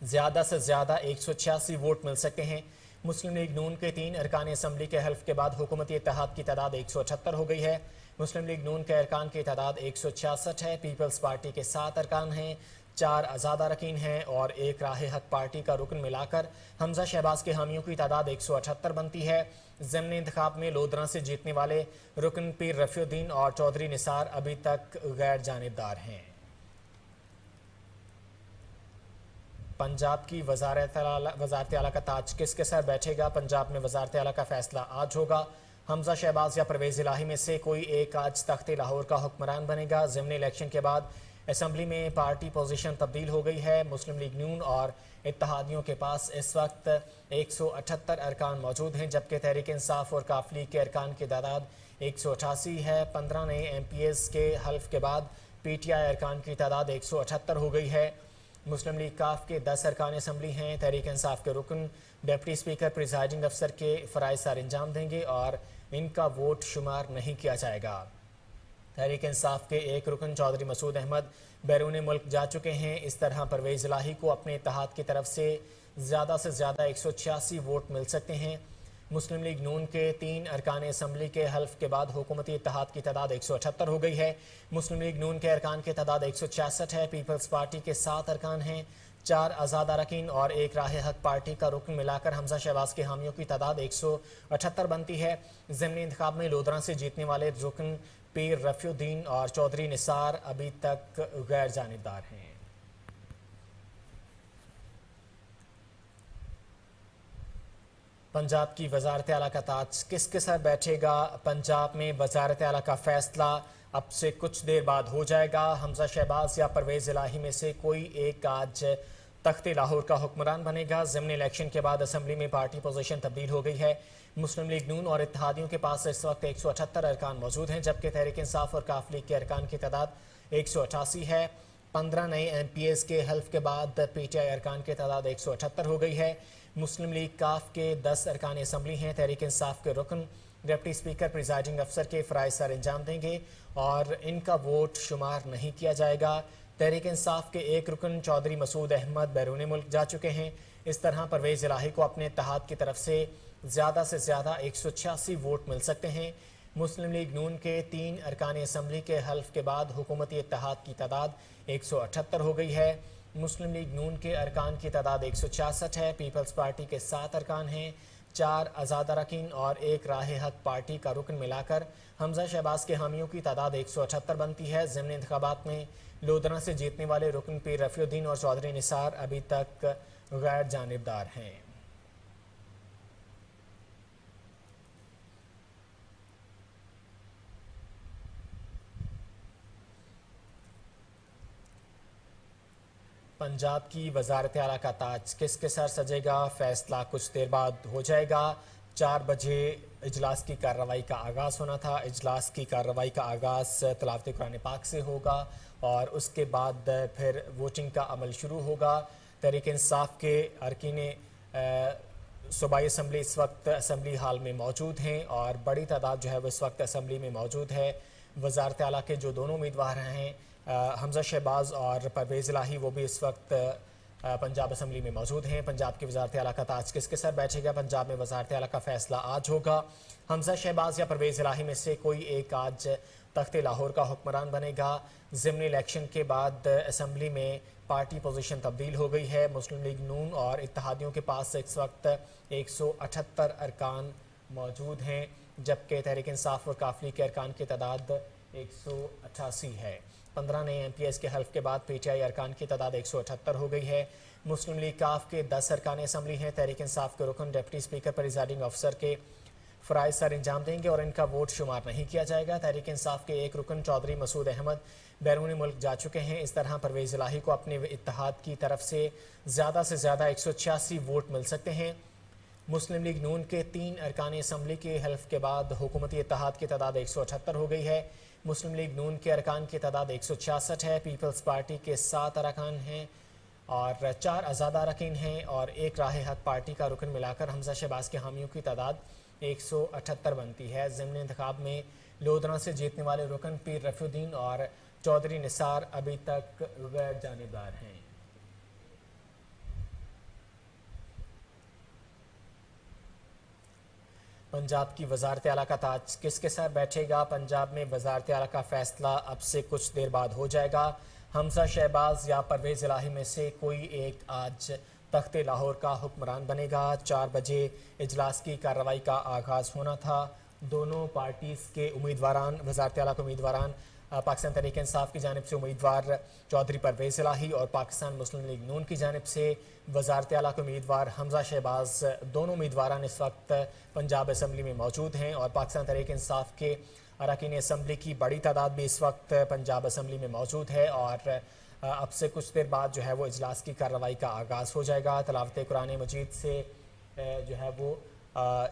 ज़्यादा 186 वोट मिल सकते हैं। मुस्लिम लीग नून के 3 अरकान असम्बली के हल्फ के बाद हुकूमती इत्तेहाद की तादाद 178 हो गई है। मुस्लिम लीग नून के अरकान की तादाद 166 है। पीपल्स पार्टी के 7 अरकान हैं, 4 आज़ाद अरकान हैं और एक राह हक पार्टी का रुकन मिलाकर हमजा शहबाज के हामियों की तादाद 178 बनती है। ज़िमनी इंतखाब में लोधरा से जीतने वाले रुकन पीर रफ़ीउद्दीन और चौधरी निसार अभी तक गैर जानिबदार हैं। पंजाब की वजारत आला का ताज किसके सर बैठेगा? पंजाब में वजारत आला का फैसला आज होगा। हमजा शहबाज या परवेज़ इलाही में से कोई एक आज तख्ते लाहौर का हुक्मरान बनेगा। ज़िमनी इलेक्शन के बाद असम्बली में पार्टी पोजीशन तब्दील हो गई है। मुस्लिम लीग नून और इत्तेहादियों के पास इस वक्त 178 अरकान मौजूद हैं, जबकि तहरीक इंसाफ और काफ लीग के अरकान की तादाद 188 है। 15 नए MPs के हल्फ के बाद PTI अरकान की तादाद 178 हो गई है। मुस्लिम लीग काफ के 10 अरकान असम्बली हैं। तहरीक इंसाफ के रुकन डिप्टी स्पीकर प्रिजाइडिंग अफसर के फ़राइज़ सर अंजाम देंगे और इनका वोट शुमार नहीं किया जाएगा। तहरीक इंसाफ के एक रुकन चौधरी मसूद अहमद बैरून मुल्क जा चुके हैं। इस तरह परवेज़ इलाही को अपने इत्तेहाद की तरफ से ज़्यादा 186 वोट मिल सकते हैं। मुस्लिम लीग नून के 3 अरकान असम्बली के हल्फ के बाद हुकूमती इत्तेहाद की तादाद 178 हो गई है। मुस्लिम लीग नून के अरकान की तादाद 166 है। पीपल्स पार्टी के 7 अरकान हैं, 4 आज़ाद अरकान और एक राह हक पार्टी का रुकन मिलाकर हमजा शहबाज के हामियों की तादाद 178 बनती है। ज़िमनी इंतखाब में लोधरा से जीतने वाले रुकन पीर रफ़ीउद्दीन और चौधरी निसार अभी तक गैर जानिबदार हैं। पंजाब की वजारत आला का ताज किसके सर बैठेगा? पंजाब में वजारत आला का फैसला अब से कुछ देर बाद हो जाएगा। हमजा शहबाज या परवेज़ इलाही में से कोई एक आज तख्ते लाहौर का हुक्मरान बनेगा। ज़िमनी इलेक्शन के बाद असम्बली में पार्टी पोजीशन तब्दील हो गई है। मुस्लिम लीग नून और इत्तेहादियों के पास इस वक्त 178 अरकान मौजूद हैं, जबकि तहरीक इंसाफ और काफ लीग के अरकान की तादाद 188 है। 15 नए MPs के हल्फ के बाद PTI अरकान की तादाद 178 हो गई है। मुस्लिम लीग काफ के 10 अरकान असम्बली हैं। तहरीक इंसाफ के रुकन डिप्टी स्पीकर प्रिजाइडिंग अफसर के फ़राइज़ सर अंजाम देंगे और इनका वोट शुमार नहीं किया जाएगा। तहरीक इंसाफ के एक रुकन चौधरी मसूद अहमद बैरून मुल्क जा चुके हैं। इस तरह परवेज़ इलाही को अपने इत्तेहाद की तरफ से ज़्यादा 186 वोट मिल सकते हैं। मुस्लिम लीग नून के 3 अरकान असम्बली के हल्फ के बाद हुकूमती इत्तेहाद की तादाद 178 हो गई है। मुस्लिम लीग नून के अरकान की तादाद 166 है। पीपल्स पार्टी के 7 अरकान हैं, 4 आज़ाद अरकान और एक राह हक पार्टी का रुकन मिलाकर हमजा शहबाज के हामियों की तादाद 178 बनती है। ज़िमनी इंतखाबात में लोधरा से जीतने वाले रुकन पीर रफ़ीउद्दीन और चौधरी निसार अभी तक गैर जानिबदार हैं। पंजाब की वजारत आला का ताज किसके सर सजेगा? फैसला कुछ देर बाद हो जाएगा। 4 बजे इजलास की कार्रवाई का आगाज़ होना था। इजलास की कार्रवाई का आगाज़ तिलावत कुरान पाक से होगा और उसके बाद फिर वोटिंग का अमल शुरू होगा। तहरीक इंसाफ के अरकान सूबाई असम्बली इस वक्त असम्बली हाल में मौजूद हैं और बड़ी तादाद जो है वो इस वक्त असम्बली में मौजूद है। वजारत आला के जो दोनों उम्मीदवार हैं हमजा शहबाज और परवेज़ इलाही, वो भी इस वक्त पंजाब असम्बली में मौजूद हैं। पंजाब की वजारत आला का ताज किसके सर बैठेगा? पंजाब में वजारत आला का फैसला आज होगा। हमजा शहबाज या परवेज़ इलाही में से कोई एक आज तख्ते लाहौर का हुक्मरान बनेगा। ज़िमनी इलेक्शन के बाद असम्बली में पार्टी पोजीशन तब्दील हो गई है। मुस्लिम लीग नून और इत्तेहादियों के पास इस वक्त 178 अरकान मौजूद हैं, जबकि तहरीक इंसाफ और काफ लीग के अरकान की तादाद 188 है। 15 नए MPs के हल्फ के बाद PTI अरकान की तादाद 178 हो गई है। मुस्लिम लीग काफ के 10 अरकान असम्बली हैं। तहरीक इंसाफ के रुकन डिप्टी स्पीकर प्रिजाइडिंग अफसर के फ़राइज़ सर अंजाम देंगे और इनका वोट शुमार नहीं किया जाएगा। तहरीक इंसाफ के एक रुकन चौधरी मसूद अहमद बैरूनी मुल्क जा चुके हैं। इस तरह परवेज़ इलाही को अपने इत्तेहाद की तरफ से ज़्यादा 186 वोट मिल सकते हैं। मुस्लिम लीग नून के 3 अरकान असम्बली के हल्फ के बाद हुकूमती इत्तेहाद की तादाद 178 हो गई है। मुस्लिम लीग नून के अरकान की तादाद 166 है। पीपल्स पार्टी के 7 अरकान हैं और 4 आज़ाद अरकान हैं और एक राह हक पार्टी का रुकन मिलाकर हमजा शहबाज के हामियों की तादाद 178 बनती है। ज़िमनी इंतखाब में लोधरा से जीतने वाले रुकन पीर रफ़ीउद्दीन और चौधरी निसार अभी तक गैर जानिबदार हैं। पंजाब की वज़ारत आला का ताज किसके सर बैठेगा? पंजाब में वज़ारत आला का फैसला अब से कुछ देर बाद हो जाएगा। हमजा शहबाज या परवेज़ इलाही में से कोई एक आज तख्ते लाहौर का हुक्मरान बनेगा। 4 बजे इजलास की कार्रवाई का आगाज़ होना था। दोनों पार्टीज़ के उम्मीदवारान वज़ारत आला के उम्मीदवारान पाकिस्तान तहरीक इंसाफ की जानिब से उम्मीदवार चौधरी परवेज़ इलाही और पाकिस्तान मुस्लिम लीग नून की जानिब से वज़ारत आला के उम्मीदवार हमजा शहबाज, दोनों उम्मीदवारान इस वक्त पंजाब असम्बली में मौजूद हैं और पाकिस्तान तहरीक इंसाफ के अरकान असम्बली की बड़ी तादाद भी इस वक्त पंजाब असम्बली में मौजूद है और अब से कुछ देर बाद जो है वो इजलास की कार्रवाई का आगाज़ हो जाएगा। तलावत कुरान मजीद से जो है वो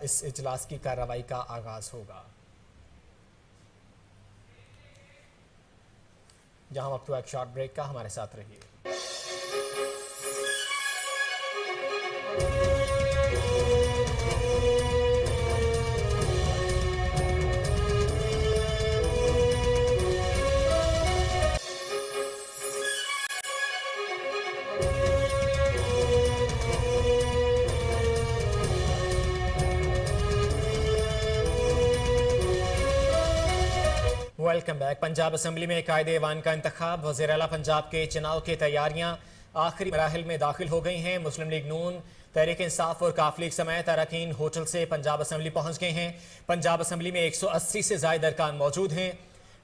इस इजलास की कार्रवाई का आगाज़ होगा। जहां वक्त हुआ एक शॉर्ट ब्रेक का, हमारे साथ रहिए। Welcome back. पंजाब असम्बली में कायदे ऐवान का इंतखाब, वज़ीर आला पंजाब के चुनाव की तैयारियां आखिरी मराहिल में दाखिल हो गई हैं। मुस्लिम लीग नून, तहरीक इंसाफ और काफ लीग समेत अरकान होटल से पंजाब असम्बली पहुंच गए हैं। पंजाब असम्बली में 180 से ज़ायद अरकान मौजूद हैं।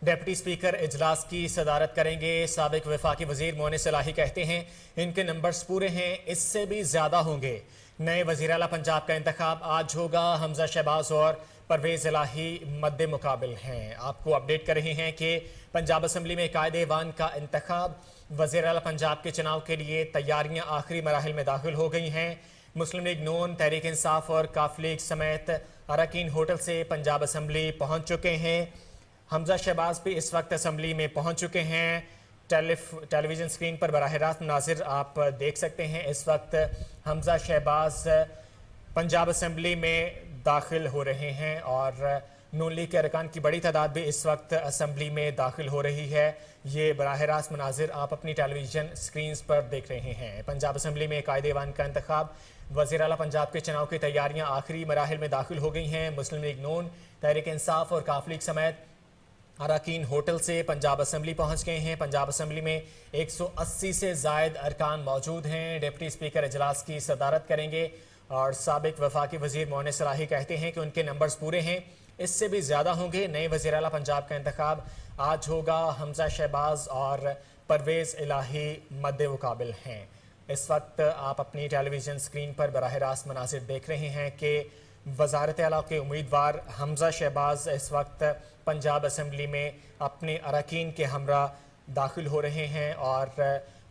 डिप्टी स्पीकर इजलास की सदारत करेंगे। साबिक वफाकी वज़ीर मोहनिस इलाही कहते हैं इनके नंबर्स पूरे हैं, इससे भी ज़्यादा होंगे। नए वज़ीर आला पंजाब का इंतखाब आज होगा। हमजा शहबाज और परवेज़ इलाही मद्दे मुकाबिल हैं। आपको अपडेट कर रहे हैं कि पंजाब असम्बली में कायदे ऐवान का इंतखाब, वज़ीर आला पंजाब के चुनाव के लिए तैयारियां आखिरी मराहिल में दाखिल हो गई हैं। मुस्लिम लीग नून, तहरीक इंसाफ और काफ लीग समेत अरकान होटल से पंजाब असम्बली पहुँच चुके हैं। हमजा शहबाज भी इस वक्त असम्बली में पहुँच चुके हैं। टेलीविज़न स्क्रीन पर बराह रास्त नाज़िर आप देख सकते हैं। इस वक्त हमजा शहबाज पंजाब असम्बली में दाखिल हो रहे हैं और नून लीग के अरकान की बड़ी तादाद भी इस वक्त असम्बली में दाखिल हो रही है। ये बराह रास्त मनाजिर आप अपनी टेलीविज़न स्क्रीन पर देख रहे हैं। पंजाब असम्बली में कायदे ऐवान का इंतखाब, वज़ीर आला पंजाब के चुनाव की तैयारियां आखिरी मराहिल में दाखिल हो गई हैं। मुस्लिम लीग नून, तहरीक इंसाफ और काफ लीग समेत अरकान होटल से पंजाब असम्बली पहुंच गए हैं। पंजाब असम्बली में 180 से ज़ायद अरकान मौजूद हैं। डिप्टी स्पीकर इजलास की सदारत करेंगे और साबिक वफाकी वज़ीर मोहनिस इलाही कहते हैं कि उनके नंबर्स पूरे हैं, इससे भी ज़्यादा होंगे। नए वज़ीर आला पंजाब का इंतखाब आज होगा। हमजा शहबाज और परवेज़ इलाही मद्दे मुकाबिल हैं। इस वक्त आप अपनी टेलीविज़न स्क्रीन पर बराह रास्त मनासिर देख रहे हैं कि वज़ारत आला के उम्मीदवार हमजा शहबाज इस वक्त पंजाब असम्बली में अपने अरकान के हमरा दाखिल हो रहे हैं और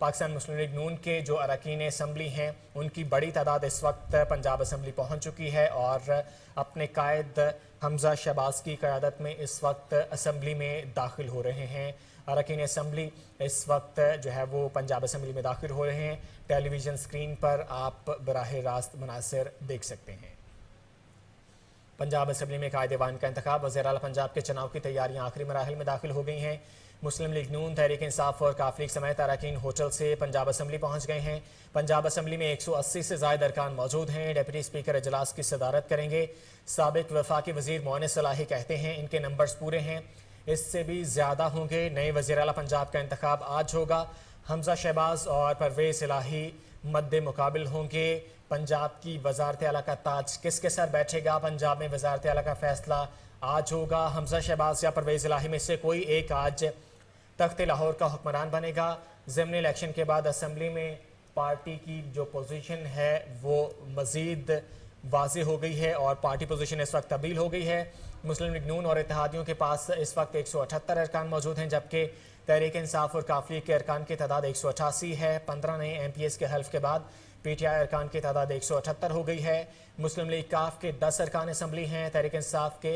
पाकिस्तान मुस्लिम लीग नून के जो अरकान असम्बली हैं उनकी बड़ी तादाद इस वक्त पंजाब असम्बली पहुंच चुकी है और अपने कायद हमजा शहबाज की क़यादत में इस वक्त असम्बली में दाखिल हो रहे हैं। अरकान असम्बली इस वक्त जो है वो पंजाब असम्बली में दाखिल हो रहे हैं। टेलीविज़न स्क्रीन पर आप बराह रास्त मनासिर देख सकते हैं। पंजाब असम्बली में कायदे ऐवान का इंतखाब, वज़ीर आला पंजाब के चुनाव की तैयारियां आखिरी मराहिल में दाखिल हो गई हैं। मुस्लिम लीग नून, तहरीक इंसाफ और काफ लीग समेत अरकान होटल से पंजाब असम्बली पहुंच गए हैं। पंजाब असम्बली में 180 से ज़ायद अरकान मौजूद हैं। डिप्टी स्पीकर इजलास की सदारत करेंगे। साबिक वफाकी वज़ीर मोहनिस इलाही कहते हैं इनके नंबर्स पूरे हैं, इससे भी ज़्यादा होंगे। नए वज़ीर आला पंजाब का इंतखाब आज होगा। हमजा शहबाज और परवेज़ इलाही मद्दे मुकाबिल होंगे। पंजाब की वज़ारत आला का ताज किसके सर बैठेगा? पंजाब में वज़ारत आला का फैसला आज होगा। हमजा शहबाज या परवेज़ इलाही में से कोई एक आज तख्ते लाहौर का हुक्मरान बनेगा। ज़िमनी इलेक्शन के बाद असम्बली में पार्टी की जो पोजीशन है वो मज़ीद वाज़ेह हो गई है और पार्टी पोजीशन इस वक्त तब्दील हो गई है। मुस्लिम लीग नून और इत्तेहादियों के पास इस वक्त 178 अरकान मौजूद हैं, जबकि तहरीक इंसाफ और काफ लीग के अरकान की तादाद 188 है। 15 नए MPs के हल्फ के बाद PTI अरकान की तादाद 178 हो गई है। मुस्लिम लीग काफ के 10 अरकान असम्बली हैं। तहरीक इंसाफ के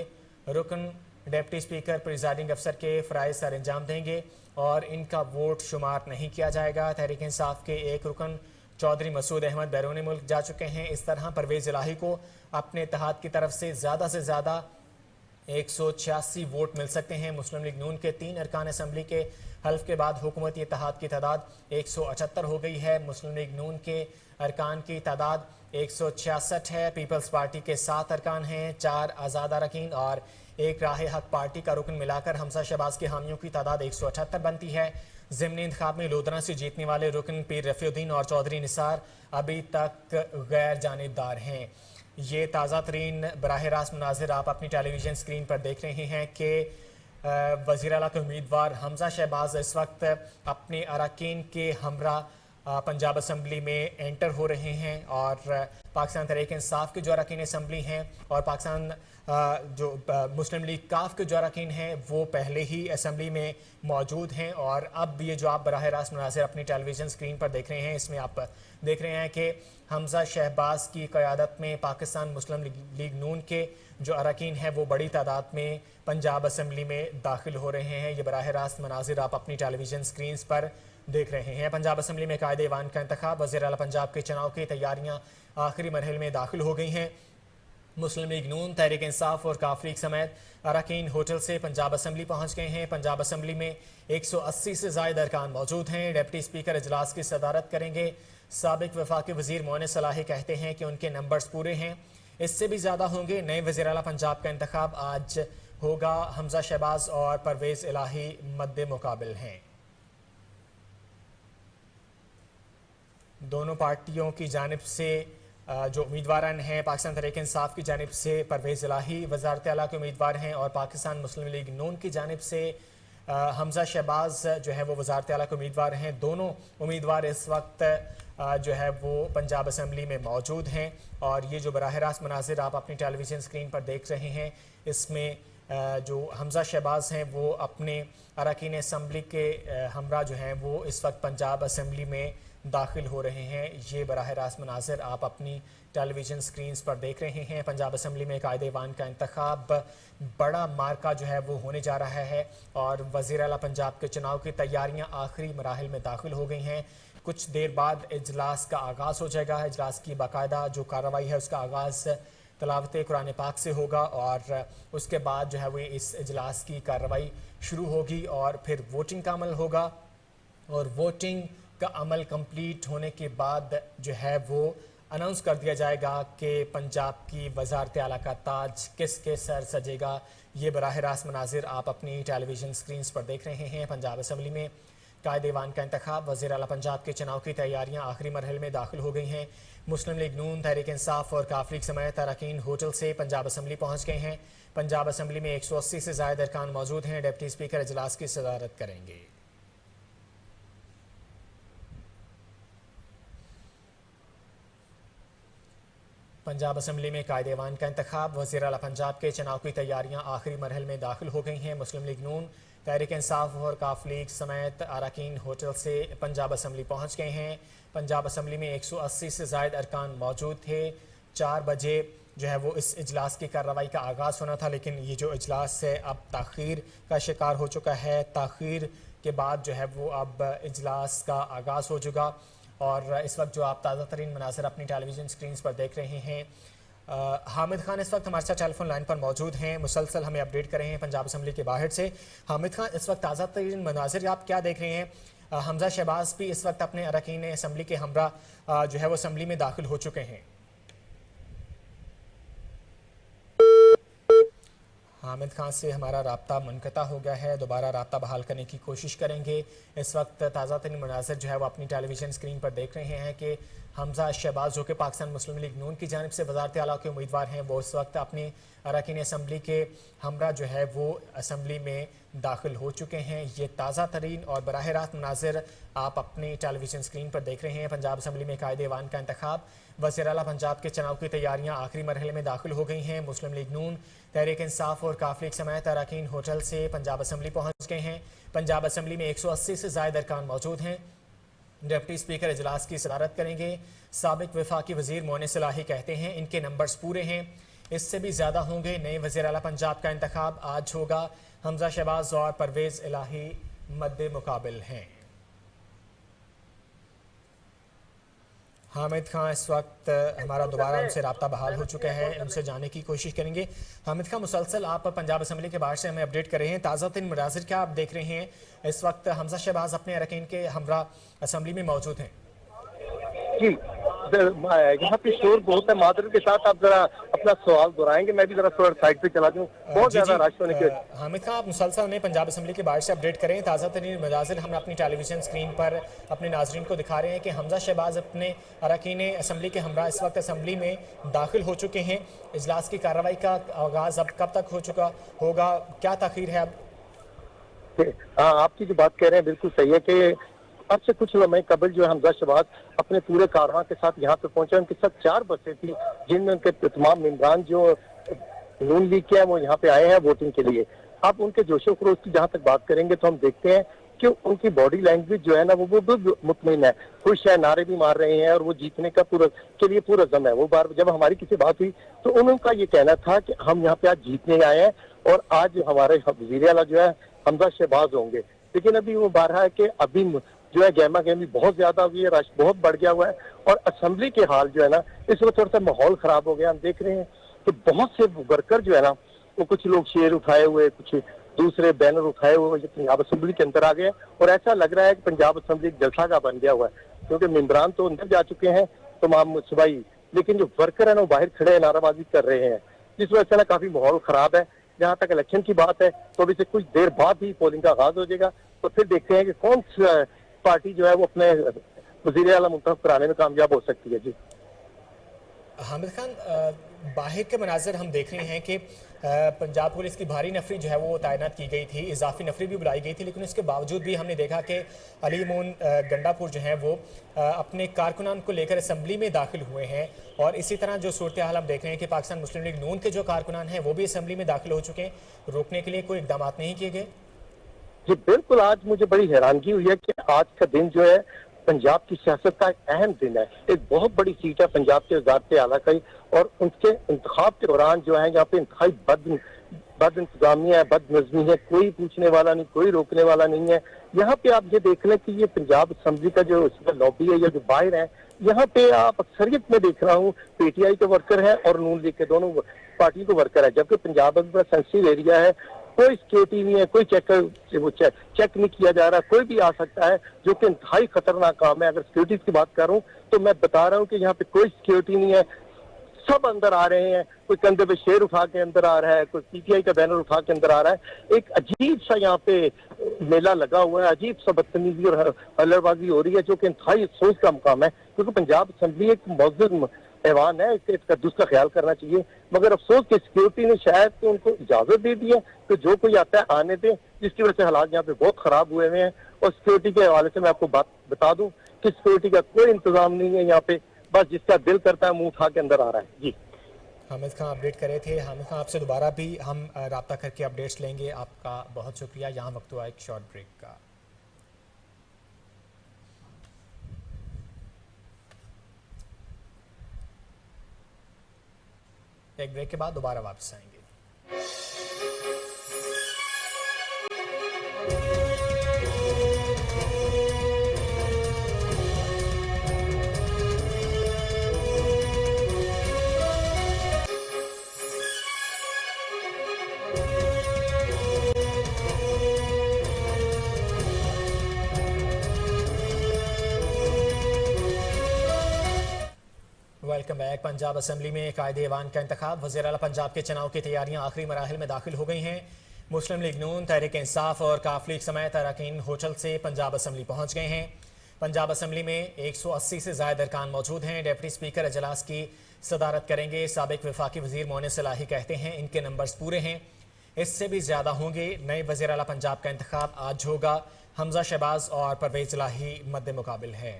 रुकन डिप्टी स्पीकर प्रिजाइडिंग अफसर के फ़राइज़ सर अंजाम देंगे और इनका वोट शुमार नहीं किया जाएगा। तहरीक इंसाफ के एक रुकन चौधरी मसूद अहमद बैरून मुल्क जा चुके हैं। इस तरह परवेज़ इलाही को अपने इत्तेहाद की तरफ से ज़्यादा 186 वोट मिल सकते हैं। मुस्लिम लीग नून के 3 अरकान असम्बली के हल्फ के बाद हुकूमती इत्तेहाद की तादाद 178 हो गई है। मुस्लिम लीग नून के अरकान की तादाद 166 है। पीपल्स पार्टी के 7 अरकान हैं, 4 आज़ाद अरकान और एक राह हक पार्टी का रुकन मिलाकर हमजा शहबाज के हामियों की तादाद 178 बनती है। ज़िमनी इंतखाब में लोधना से जीतने वाले रुकन पीर रफ़ीउद्दीन और चौधरी निसार अभी तक गैर जानिबदार हैं। ये ताज़ा तरीन बराह रास्त मुनाजिर आप अपनी टेलीविज़न स्क्रीन पर देख रहे हैं कि वज़ीर आला के उम्मीदवार हमजा शहबाज इस वक्त अपने अरकान के हमरा पंजाब असम्बली में एंटर हो रहे हैं और पाकिस्तान तहरीक इंसाफ के जो अरकान असम्बली हैं और पाकिस्तान जो मुस्लिम लीग काफ के जो अरकान हैं वो पहले ही असम्बली में मौजूद हैं। और अब ये जो आप बराह रास्त मुनाज़िर अपनी टेलीविज़न स्क्रीन पर देख रहे हैं, इसमें आप देख रहे हैं कि हमजा शहबाज की क़यादत में पाकिस्तान मुस्लिम लीग नून के जो अरकान हैं वो बड़ी तादाद में पंजाब असम्बली में दाखिल हो रहे हैं। ये बराह रास्त मनाजिर आप अपनी टेलीविज़न स्क्रीन पर देख रहे हैं। पंजाब असम्बली में कायदे ईवान का इंतखाब, वज़ीर आला पंजाब के चुनाव की तैयारियाँ आखिरी मरहले में दाखिल हो गई हैं। मुस्लिम लीग नून, तहरीक इंसाफ और काफ लीग समेत अरकान होटल से पंजाब असम्बली पहुँच गए हैं। पंजाब असम्बली में 180 से ज़ायद अरकान मौजूद हैं। डिप्टी स्पीकर इजलास की सदारत करेंगे। साबिक वफाकी वज़ीर मोइन सलाही कहते हैं कि उनके नंबर्स पूरे हैं, इससे भी ज़्यादा होंगे। नए वज़ीर आला पंजाब का इंतखाब आज होगा। हमजा शहबाज और परवेज़ इलाही मद्दे मुकाबिल हैं। दोनों पार्टियों की जानिब से जो उम्मीदवार हैं, पाकिस्तान तहरीक इंसाफ की जानिब से परवेज़ इलाही वज़ारत आला के उम्मीदवार हैं और पाकिस्तान मुस्लिम लीग नून की जानिब से हमजा शहबाज जो है वो वज़ारत आला के उम्मीदवार हैं। दोनों उम्मीदवार इस वक्त जो है वो पंजाब असम्बली में मौजूद हैं और ये जो बराह रास्त मनाजिर आप अपनी टेलीविज़न स्क्रीन पर देख रहे हैं, इसमें जो हमजा शहबाज हैं वो अपने अरकान असम्बली के हमरा जो हैं वो इस वक्त पंजाब असम्बली में दाखिल हो रहे हैं। ये बराह रास्त मनाजिर आप अपनी टेलीविज़न स्क्रीन पर देख रहे हैं। पंजाब असम्बली में कायदे ईवान का इंतखाब बड़ा मार्का जो है वो होने जा रहा है और वज़ीर आला पंजाब के चुनाव की तैयारियां आखिरी मराहिल में दाखिल हो गई हैं। कुछ देर बाद इजलास का आगाज़ हो जाएगा। इजलास की बाकायदा जो कार्रवाई है उसका आगाज़ तलावत कुरान पाक से होगा और उसके बाद जो है वो इस इजलास की कार्रवाई शुरू होगी और फिर वोटिंग का अमल होगा और वोटिंग का अमल कंप्लीट होने के बाद जो है वो अनाउंस कर दिया जाएगा कि पंजाब की वज़ारत आला का ताज किसके सर सजेगा। ये बराह रास्त मनाजिर आप अपनी टेलीविज़न स्क्रीन पर देख रहे हैं। पंजाब असम्बली में कायदे ईवान का इंतखाब, वज़ीर आला पंजाब के चुनाव की तैयारियां आखिरी मरहले में दाखिल हो गई हैं। मुस्लिम लीग नून, तहरीक इंसाफ और काफ लीग समेत अरकान होटल से पंजाब असम्बली पहुँच गए हैं। पंजाब असम्बली में 180 से ज़ायद अरकान मौजूद हैं। डिप्टी स्पीकर इजलास की सदारत करेंगे। पंजाब असम्बली में कायदे ईवान का इंतखाब, वज़ीर आला पंजाब के चुनाव की तैयारियां आखिरी मरहल में दाखिल हो गई हैं। मुस्लिम लीग नून, तहरीक इंसाफ और काफ लीग समेत अरकान होटल से पंजाब असम्बली पहुँच गए हैं। पंजाब असम्बली में 180 से ज़ायद अरकान मौजूद थे। 4 बजे जो है वो इस इजलास की कार्रवाई का आगाज़ होना था, लेकिन ये जो इजलास है अब ताख़ीर का शिकार हो चुका है। ताख़ीर के बाद जो है वो अब इजलास का आगाज़ हो चुका और इस वक्त जो आप ताज़ा तरीन मनाज़र अपनी टेलीविज़न स्क्रीन पर देख रहे हैं, हामिद खान इस वक्त हमारे साथ टेलीफोन लाइन पर मौजूद हैं, मुसलसल हमें अपडेट कर रहे हैं पंजाब असम्बली के बाहर से। हामिद खान, इस वक्त ताज़ा तरीन मनाज़र आप क्या देख रहे हैं? हमजा शहबाज भी इस वक्त अपने अरकान असम्बली के हमरा जो है वो असम्बली में दाखिल हो चुके हैं। हामिद खान से हमारा राब्ता मुनक़ता हो गया है, दोबारा राब्ता बहाल करने की कोशिश करेंगे। इस वक्त ताज़ा तरीन मनाज़र जो है वो अपनी टेलीविज़न स्क्रीन पर देख रहे हैं कि हमजा शहबाज जो कि पाकिस्तान मुस्लिम लीग नून की जानिब से वज़ारत आला के उम्मीदवार हैं, वो इस वक्त अपनी अरकान असम्बली के हमरा जो है वो असम्बली में दाखिल हो चुके हैं। ये ताज़ा तरीन और बराह रास्त मनाजिर आप अपने टेलीविजन स्क्रीन पर देख रहे हैं। पंजाब असम्बली में कायदे ऐवान का इंतखाब, वज़ीर आला पंजाब के चुनाव की तैयारियां आखिरी मरहले में दाखिल हो गई हैं। मुस्लिम लीग नून, तहरीक इंसाफ और काफ लीग समेत अरकान होटल से पंजाब असम्बली पहुँच गए हैं। पंजाब असम्बली में 180 से ज़ायद अरकान मौजूद हैं। डिप्टी स्पीकर इजलास की सदारत करेंगे। साबिक वफाकी वजीर मोनिस इलाही कहते हैं इनके नंबर्स पूरे हैं, इससे भी ज़्यादा होंगे। नए वज़ीर आला पंजाब का इंतखाब आज होगा। हमजा शहबाज और परवेज़ इलाही मद्दे मुकाबिल हैं। हामिद खान इस वक्त हमारा दोबारा उनसे रब्ता बहाल हो चुका है, उनसे जाने की कोशिश करेंगे। हामिद खान, मुसलसल आप पंजाब असम्बली के बाहर से हमें अपडेट कर रहे हैं। ताज़ा तीन मनाज़िर क्या आप देख रहे हैं? इस वक्त हमजा शहबाज अपने अरकान के हमरा असम्बली में मौजूद हैं। जी, यहाँ पे शोर बहुत है। मादर के साथ आप जरा अपना सवाल दोहराएंगे, मैं भी जरा थोड़ा साइड पे चला दूँ, बहुत ज्यादा रश होने के। हामिद खान, आप मुसलसल हमें पंजाब असम्बली के बाहर से अपडेट करें। ताज़ा तरीन मनाज़िर हम अपनी टेलीविजन स्क्रीन पर अपने नाजरीन को दिखा रहे हैं कि हमजा शहबाज अपने अरकान असम्बली के हमरा इस वक्त असम्बली में दाखिल हो चुके हैं। इजलास की कार्रवाई का आगाज़ अब कब तक हो चुका होगा, क्या ताख़ीर है अब? हाँ, आपकी जो बात कह रहे हैं बिल्कुल सही है कि अब से कुछ लम्हे कबल जो है हमजा शहबाज अपने पूरे कारवां के साथ यहाँ पे पहुंचे। उनके साथ 4 बसें थी जिनमें उनके तमाम मेंबरान जो नून लीग के हैं वो यहाँ पे आए हैं वोटिंग के लिए। आप उनके जोशो खरोश की जहाँ तक बात करेंगे तो हम देखते हैं कि उनकी बॉडी लैंग्वेज जो है ना वो मुतमईन है, खुश है, नारे भी मार रहे हैं और वो जीतने का के लिए पूरा जम है। वो बार जब हमारी किसी बात हुई तो उनका ये कहना था कि हम यहाँ पे आज जीतने आए हैं और आज हमारे वज़ीर आला जो है हमजा शहबाज होंगे। लेकिन अभी वो बात है कि अभी जो है गहमा गहमी बहुत ज्यादा हुई है, रश बहुत बढ़ गया हुआ है और असम्बली के हाल जो है ना इस वक्त थोड़ा सा माहौल खराब हो गया। हम देख रहे हैं कि बहुत से वर्कर जो है ना वो कुछ लोग शेर उठाए हुए, कुछ दूसरे बैनर उठाए हुए पंजाब असम्बली के अंदर आ गए और ऐसा लग रहा है कि पंजाब असम्बली एक जलसा का बन गया हुआ है, क्योंकि मेंबरान तो अंदर जा चुके हैं तमाम सुबाई, लेकिन जो वर्कर है ना वो बाहर खड़े नाराबाजी कर रहे हैं, जिस वजह से ना काफी माहौल खराब है। जहाँ तक इलेक्शन की बात है तो अभी से कुछ देर बाद ही पोलिंग का आगाज हो जाएगा, तो फिर देखते हैं कि कौन सी पार्टी जो है वो अपने वज़ीर आला मुंतखब कराने में कामयाब हो सकती है। जी हामिद खान, बाहर के मनाज़िर हम देख रहे हैं कि पंजाब पुलिस की भारी नफरी जो है वो तैनात की गई थी, इजाफी नफरी भी बुलाई गई थी, लेकिन उसके बावजूद भी हमने देखा कि अली मोन गंडापुर जो है वो अपने कारकुनान को लेकर असम्बली में दाखिल हुए हैं। और इसी तरह जो सूरत हाल हम देख रहे हैं कि पाकिस्तान मुस्लिम लीग नून के जो कारकुनान हैं वो भी असम्बली में दाखिल हो चुके हैं। रोकने के लिए कोई इकदाम नहीं किए गए? जी बिल्कुल, आज मुझे बड़ी हैरानगी हुई है कि आज का दिन जो है पंजाब की सियासत का एक अहम दिन है। एक बहुत बड़ी सीट है पंजाब के वज़ारत आला की और उनके इंतखाब के दौरान जो है यहाँ पे इंतहाई बद इंतजामिया है, बद नज़मी है, कोई पूछने वाला नहीं, कोई रोकने वाला नहीं है। यहाँ पे आप ये देख लें कि ये पंजाब असम्बली का जो लॉबी है या जो बाहर है, यहाँ पे आप अक्सरियत में देख रहा हूँ PTI के वर्कर है और नून लीग के दोनों पार्टी के वर्कर है, जबकि पंजाब में सेंसिटिव एरिया है, कोई सिक्योरिटी नहीं है, कोई चेक नहीं किया जा रहा, कोई भी आ सकता है, जो कि इंतहाई खतरनाक काम है। अगर सिक्योरिटी की बात करूं तो मैं बता रहा हूं कि यहाँ पे कोई सिक्योरिटी नहीं है, सब अंदर आ रहे हैं, कोई कंधे पे शेर उठा के अंदर आ रहा है, कोई PTI का बैनर उठा के अंदर आ रहा है। एक अजीब सा यहाँ पे मेला लगा हुआ है, अजीब सा बदतमीजी और हल्लड़बाजी हो रही है, जो कि इंतहाई अफसोस का मुकाम है, क्योंकि पंजाब असम्बली एक मौजूद ऐवान है, इसके तकद्दुस का ख्याल करना चाहिए। मगर अफसोस कि सिक्योरिटी ने शायद तो उनको इजाजत दे दी है कि जो कोई आता है आने दे, जिसकी वजह से हालात यहाँ पे बहुत खराब हुए हैं। और सिक्योरिटी के हवाले से मैं आपको बात बता दूं कि सिक्योरिटी का कोई इंतजाम नहीं है यहाँ पे, बस जिसका दिल करता है मुंह उठा के अंदर आ रहा है। जी हामिद खान अपडेट कर रहे थे। हामिद खान, आपसे दोबारा भी हम रब्ता करके अपडेट्स लेंगे। आपका बहुत शुक्रिया। यहाँ वक्त हुआ एक शॉर्ट ब्रेक का। एक ब्रेक के बाद दोबारा वापस आएंगे। Welcome back. पंजाब असम्बली में कायदे ऐवान का इंतखाब, वज़ीर आला पंजाब के चुनाव की तैयारियां आखिरी मराहिल में दाखिल हो गई हैं। मुस्लिम लीग नून, तहरीक इंसाफ और काफ लीग समेत अरकान होटल से पंजाब असम्बली पहुंच गए हैं। पंजाब असम्बली में 180 से ज़ायद अरकान मौजूद हैं। डिप्टी स्पीकर इजलास की सदारत करेंगे। साबिक वफाकी वजीर मोनिस इलाही कहते हैं इनके नंबर्स पूरे हैं, इससे भी ज्यादा होंगे। नए वज़ीर आला पंजाब का इंतखाब आज होगा। हमजा शहबाज और परवेज इलाही मद्दे मुकाबिल है।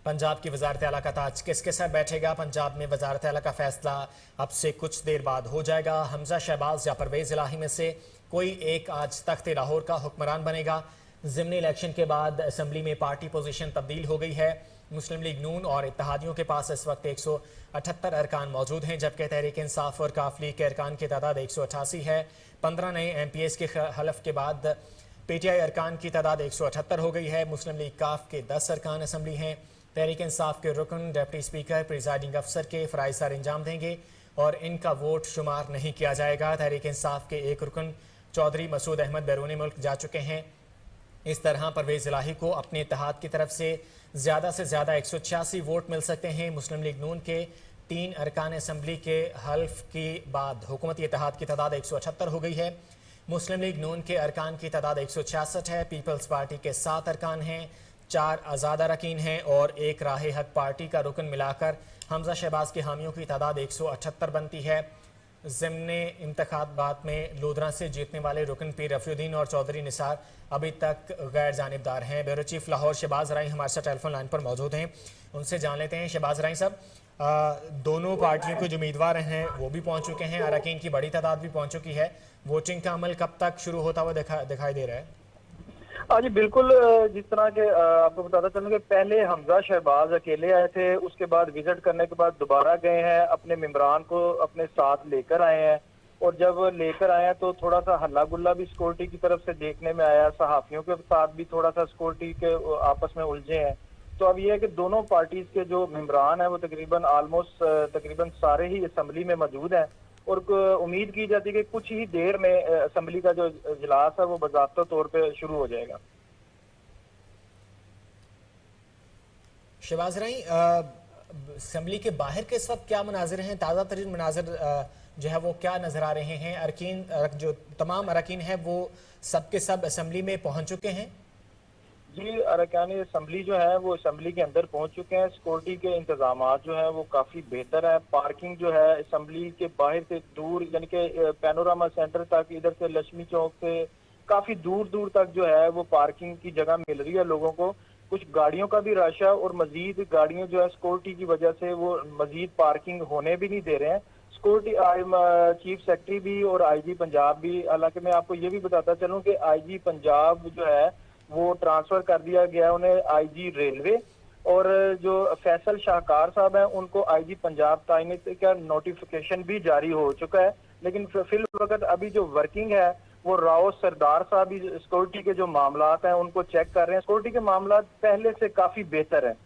पंजाब की वजारत आला का ताज किसके सर बैठेगा? पंजाब में वजारत आला का फैसला अब से कुछ देर बाद हो जाएगा। हमजा शहबाज या परवेज इलाही में से कोई एक आज तख्त लाहौर का हुक्मरान बनेगा। ज़िमनी इलेक्शन के बाद असम्बली में पार्टी पोजीशन तब्दील हो गई है। मुस्लिम लीग नून और इत्तेहादियों के पास इस वक्त 178 अरकान मौजूद हैं, जबकि तहरीक इंसाफ और काफ लीग के अरकान की तादाद 188 है। 15 नए MPs के हलफ के बाद PTI अरकान की तादाद 178 हो गई है। मुस्लिम लीग काफ के 10 अरकान असम्बली हैं। तहरीक इंसाफ के रुकन डिप्टी स्पीकर प्रिजाइडिंग अफसर के फ़राइज़ सर अंजाम देंगे और इनका वोट शुमार नहीं किया जाएगा। तहरीक इंसाफ के एक रुकन चौधरी मसूद अहमद बैरून मुल्क जा चुके हैं। इस तरह परवेज इलाही को अपने इत्तेहाद की तरफ से ज़्यादा 186 वोट मिल सकते हैं। मुस्लिम लीग नून के 3 अरकान असम्बली के हल्फ के बाद हुकूमती इत्तेहाद की तादाद 178 हो गई है। मुस्लिम लीग नून के अरकान की तादाद 166 है। पीपल्स पार्टी के 7 अरकान हैं, 4 आज़ाद अरकान हैं और एक राह हक पार्टी का रुकन मिलाकर हमजा शहबाज के हामियों की तादाद 178 बनती है। ज़िमनी इंतखाबात में लोधरा से जीतने वाले रुकन पीर रफ़ीउद्दीन और चौधरी निसार अभी तक गैर जानिबदार हैं। ब्यूरो चीफ लाहौर शहबाज राई हमारे साथ टेलीफोन लाइन पर मौजूद हैं, उनसे जान लेते हैं। शहबाज राई साहब, दोनों पार्टियों के जो उम्मीदवार हैं वो भी पहुंच चुके हैं, अरकान की बड़ी तादाद भी पहुंच चुकी है। वोटिंग का अमल कब तक शुरू होता हुआ दिखाई दे रहा है? जी बिल्कुल, जिस तरह के आपको बताता चलूँ कि पहले हमजा शहबाज अकेले आए थे, उसके बाद विजिट करने के बाद दोबारा गए हैं, अपने मेंबरान को अपने साथ लेकर आए हैं और जब लेकर आए हैं तो थोड़ा सा हल्ला गुल्ला भी सिक्योरिटी की तरफ से देखने में आया। सहाफियों के साथ भी थोड़ा सा सिक्योरिटी के आपस में उलझे हैं। तो अब ये है कि दोनों पार्टीज के जो मेंबरान हैं वो तकरीबन सारे ही असम्बली में मौजूद हैं और उम्मीद की जाती है कि कुछ ही देर में असम्बली का जो इजलास है वो बाज़ाब्ता तौर पे शुरू हो जाएगा। शहबाज राई, असम्बली के बाहर के इस वक्त क्या मनाजिर हैं? ताज़ा तरीन मनाजिर जो है वो क्या नजर आ रहे हैं? अरकान जो तमाम अरकान हैं वो सब के सब असम्बली में पहुंच चुके हैं? जी, अरकान असम्बली जो है वो असम्बली के अंदर पहुंच चुके हैं। सिक्योरिटी के इंतजाम जो है वो काफ़ी बेहतर है। पार्किंग जो है असम्बली के बाहर से दूर, यानी कि पैनोरामा सेंटर तक, इधर से लक्ष्मी चौक से काफ़ी दूर दूर तक जो है वो पार्किंग की जगह मिल रही है लोगों को। कुछ गाड़ियों का भी रश है और मजीद गाड़ियाँ जो है सिक्योरिटी की वजह से वो मजीद पार्किंग होने भी नहीं दे रहे हैं। सिक्योरिटी चीफ सेक्रेटरी भी और IG पंजाब भी, हालांकि मैं आपको ये भी बताता चलूँ कि IG पंजाब जो है वो ट्रांसफर कर दिया गया उन्हें IG रेलवे, और जो फैसल शाहकार साहब हैं उनको IG पंजाब तायनीत का नोटिफिकेशन भी जारी हो चुका है। लेकिन फिल वक्त अभी जो वर्किंग है वो राव सरदार साहब भी सिक्योरिटी के जो मामलात हैं उनको चेक कर रहे हैं। सिक्योरिटी के मामलात पहले से काफ़ी बेहतर हैं।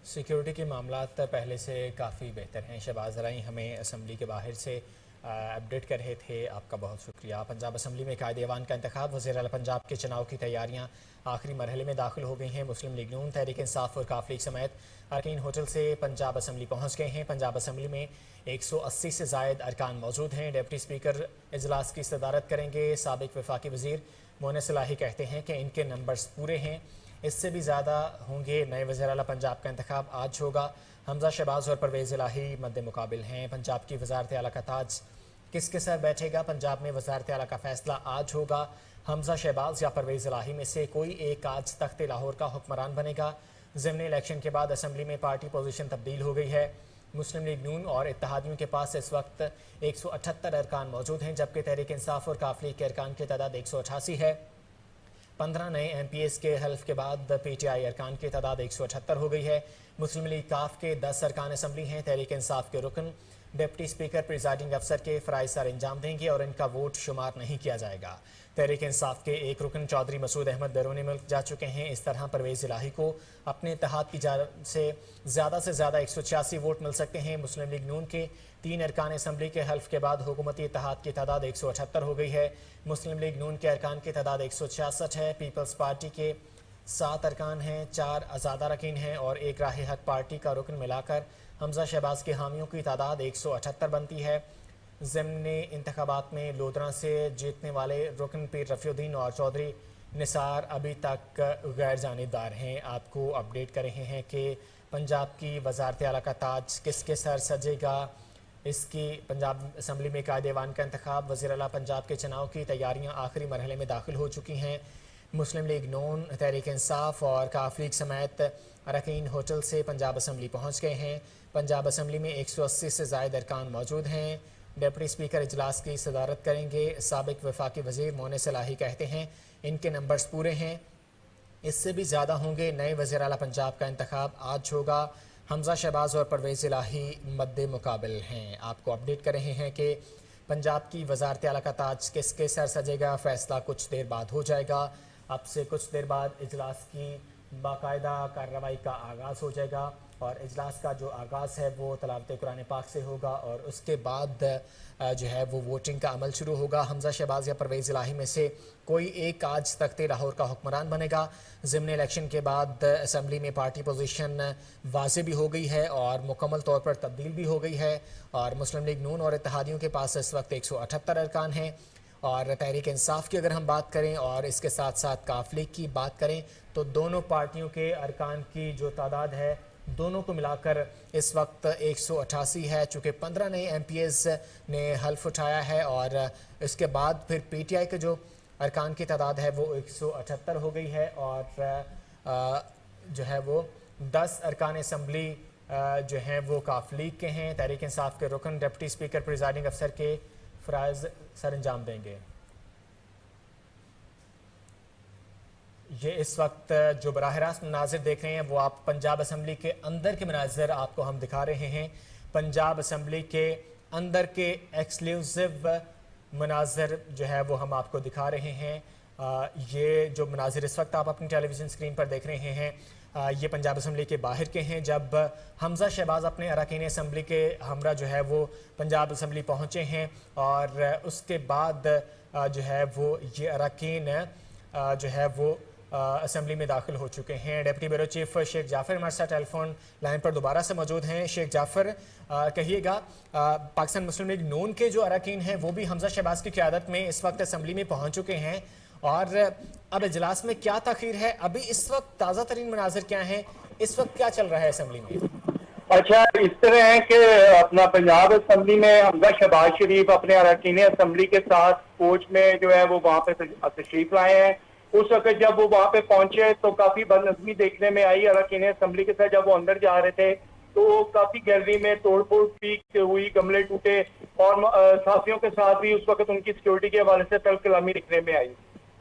सिक्योरिटी के मामलात पहले से काफ़ी बेहतर हैं। शहबाज राई हमें असम्बली के बाहर से अपडेट कर रहे थे, आपका बहुत शुक्रिया। पंजाब असम्बली में कायदे ऐवान का इंतखाब, वज़ीर आला पंजाब के चुनाव की तैयारियां आखिरी मरहले में दाखिल हो गई हैं। मुस्लिम लीग नून, तहरीक इंसाफ और काफ लीग समेत अरकान होटल से पंजाब असम्बली पहुँच गए हैं। पंजाब असम्बली में 180 से ज़ायद अरकान मौजूद हैं। डिप्टी स्पीकर इजलास की सदारत करेंगे। साबिक वफाकी वज़ीर मोहन सलाही कहते हैं कि इनके नंबर्स पूरे हैं, इससे भी ज़्यादा होंगे। नए वज़ीर आला पंजाब का इंतखाब आज होगा। हमजा शहबाज और परवेज इलाही मद्दे मुकाबिल हैं। पंजाब की वज़ारत आला का ताज किसके सर बैठेगा? पंजाब में वज़ारत आला का फैसला आज होगा। हमजा शहबाज या परवेज इलाही में से कोई एक आज तख्त लाहौर का हुक्मरान बनेगा। ज़िमनी इलेक्शन के बाद असम्बली में पार्टी पोजीशन तब्दील हो गई है। मुस्लिम लीग नून और इत्तेहादियों के पास इस वक्त 178 अरकान मौजूद हैं, जबकि तहरीक इंसाफ और काफ लीग के अरकान की तादाद 188 है। 15 नए MPs के हल्फ के बाद PTI अरकान की तादाद 178 हो गई है। मुस्लिम लीग काफ के 10 अरकान असम्बली हैं। तहरीक इंसाफ के रुकन डिप्टी स्पीकर प्रिजाइडिंग अफसर के फ़राइज़ सर अंजाम देंगे और इनका वोट शुमार नहीं किया जाएगा। तहरीक इंसाफ के एक रुकन चौधरी मसूद अहमद बैरून मुल्क जा चुके हैं। इस तरह परवेज इलाही को अपने इत्तेहाद की से ज़्यादा 186 वोट मिल सकते हैं। मुस्लिम लीग नून के 3 अरकान असम्बली के हल्फ के बाद हुकूमती इत्तेहाद की तादाद 178 हो गई है। मुस्लिम लीग नून के अरकान की तादाद 166 है। पीपल्स पार्टी के 7 अरकान हैं, 4 आज़ाद अरकान हैं और एक राह हक पार्टी का रुकन मिलाकर हमजा शहबाज के हामियों की तादाद 178 बनती है। ज़िमनी इंतखाबात में लोधरा से जीतने वाले रुकन पीर रफ़ीउद्दीन और चौधरी निसार अभी तक गैर जानिबदार हैं। आपको अपडेट कर रहे हैं कि पंजाब की वज़ारत आला का ताज किसके सर सजेगा? इसकी पंजाब असम्बली में कायदेवान का इंतखाब, वज़ीर आला पंजाब के चुनाव की तैयारियां आखिरी मरहले में दाखिल हो चुकी हैं। मुस्लिम लीग नून, तहरीक इंसाफ और काफ लीग समेत अरकान होटल से पंजाब असम्बली पहुँच गए हैं। पंजाब असम्बली में 180 से ज़ायद अरकान मौजूद हैं। डिप्टी स्पीकर इजलास की सदारत करेंगे। साबिक वफाकी वज़ीर मोने सलाही कहते हैं इनके नंबर्स पूरे हैं, इससे भी ज़्यादा होंगे। नए वज़ीर आला पंजाब का इंतखाब आज होगा। हमजा शहबाज और परवेज़ इलाही मद्दे मुकाबिल हैं। आपको अपडेट कर रहे हैं कि पंजाब की वज़ारत आला का ताज किसके सर सजेगा, फ़ैसला कुछ देर बाद हो जाएगा। अब से कुछ देर बाद इजलास की बाकायदा कार्रवाई का आगाज़ हो जाएगा और इजलास का जो आगाज़ है वो तलावत कुरान पाक से होगा और उसके बाद जो है वो वोटिंग का अमल शुरू होगा। हमजा शहबाज या परवेज़ इलाही में से कोई एक आज तख्ते लाहौर का हुक्मरान बनेगा। ज़िमनी इलेक्शन के बाद असम्बली में पार्टी पोजीशन वाज़े भी हो गई है और मुकम्मल तौर पर तब्दील भी हो गई है और मुस्लिम लीग नून और इत्तेहादियों के पास इस वक्त 178 अरकान हैं और तहरीक इंसाफ की अगर हम बात करें और इसके साथ साथ काफ लीग की बात करें तो दोनों पार्टियों के अरकान की जो तादाद है दोनों को मिलाकर इस वक्त 188 है। चूँकि 15 नए MPs ने हल्फ उठाया है और इसके बाद फिर PTI के जो अरकान की तादाद है वो 178 हो गई है और जो है वो 10 अरकान असम्बली जो हैं वो काफ लीग के हैं। तहरीक इंसाफ के रुकन डिप्टी स्पीकर प्रिजाइडिंग अफसर के फ़राइज़ सर अंजाम देंगे। ये इस वक्त जो बराह रास्त मनाजिर देख रहे हैं वो आप पंजाब असम्बली के अंदर के मनाजिर आपको हम दिखा रहे हैं। पंजाब असम्बली के अंदर के एक्सक्लूसिव मनाजिर जो है वो हम आपको दिखा रहे हैं। ये जो मनाजिर इस वक्त आप अपनी टेलीविज़न स्क्रीन पर देख रहे हैं ये पंजाब असम्बली के बाहर के हैं। जब हमजा शहबाज अपने अरकान असम्बली के हमरा जो है वो पंजाब असम्बली पहुँचे हैं और उसके बाद जो है वो ये अरकान जो है वो असम्बली में दाखिल हो चुके हैं। Deputy bureau chief Sheikh Jafar हमारे साथ टेलीफोन लाइन पर दोबारा से मौजूद हैं। शेख जाफ़र कहिएगा, पाकिस्तान मुस्लिम लीग नून के जो अरकान हैं वो भी हमजा शहबाज की क़यादत में इस वक्त असम्बली में पहुँच चुके हैं और अब इजलास में क्या तख़ीर है, अभी इस वक्त ताज़ा तरीन मनाजिर क्या हैं, इस वक्त क्या चल रहा है असम्बली में? अच्छा, इस तरह है कि अपना पंजाब असम्बली में हमजा शहबाज शरीफ अपने अरकान असम्बली के साथ कोच में जो है वो वहाँ पे तशरीफ लाए हैं। उस वक्त जब वो वहाँ पे पहुंचे तो काफी बदनज़मी देखने में आई। अरकान असम्बली के साथ जब वो अंदर जा रहे थे तो काफी गैलरी में तोड़फोड़ भी हुई, गमले टूटे और साथियों के साथ भी उस वक्त उनकी सिक्योरिटी के हवाले से तल्ख कलामी दिखने में आई।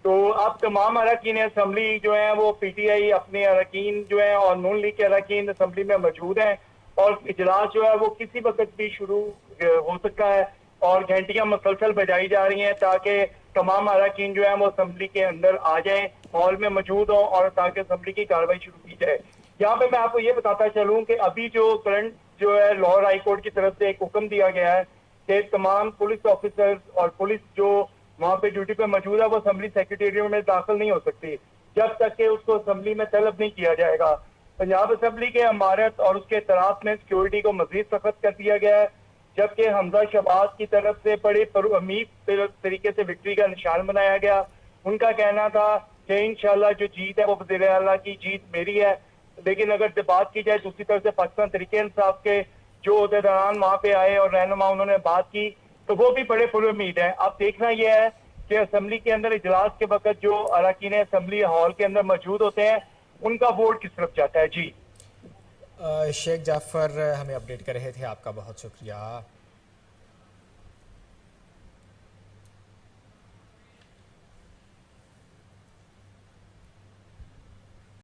तो अब तमाम अरकान असम्बली जो है वो PTI अपने अरकान जो है और नून लीग के अरकान असम्बली में मौजूद हैं और इजलास जो है वो किसी वक्त भी शुरू हो सकता है और घंटियां मुसलसल बजाई जा रही हैं ताकि तमाम अरकान जो है वो असम्बली के अंदर आ जाएं, हॉल में मौजूद हों और ताकि असम्बली की कार्रवाई शुरू की जाए। यहाँ पे मैं आपको ये बताता चलूँ कि अभी जो करंट जो है लाहौर हाई कोर्ट की तरफ से एक हुक्म दिया गया है कि तमाम पुलिस ऑफिसर्स और पुलिस जो वहाँ पे ड्यूटी पे मौजूद है वो असम्बली सेक्रेटेरिएट में दाखिल नहीं हो सकती जब तक कि उसको असम्बली में तलब नहीं किया जाएगा। पंजाब असम्बली के इमारत और उसके तराफ में सिक्योरिटी को मजीद सख्त कर दिया गया है, जबकि हमजा शहबाज की तरफ से बड़े उम्मीद तरीके से विक्ट्री का निशान बनाया गया। उनका कहना था कि इंशाल्लाह जो जीत है वो वज़ीर आला की जीत मेरी है। लेकिन अगर बात की जाए दूसरी तरफ से पाकिस्तान तहरीक इंसाफ के जो अहदेदारान वहाँ पे आए और रहनुमा उन्होंने बात की तो वो भी बड़े पुरुम्मीद हैं। अब देखना यह है कि असम्बली के अंदर इजलास के वक्त जो अरकान असम्बली हॉल के अंदर मौजूद होते हैं उनका वोट किस तरफ जाता है। जी शेख जाफ़र हमें अपडेट कर रहे थे, आपका बहुत शुक्रिया।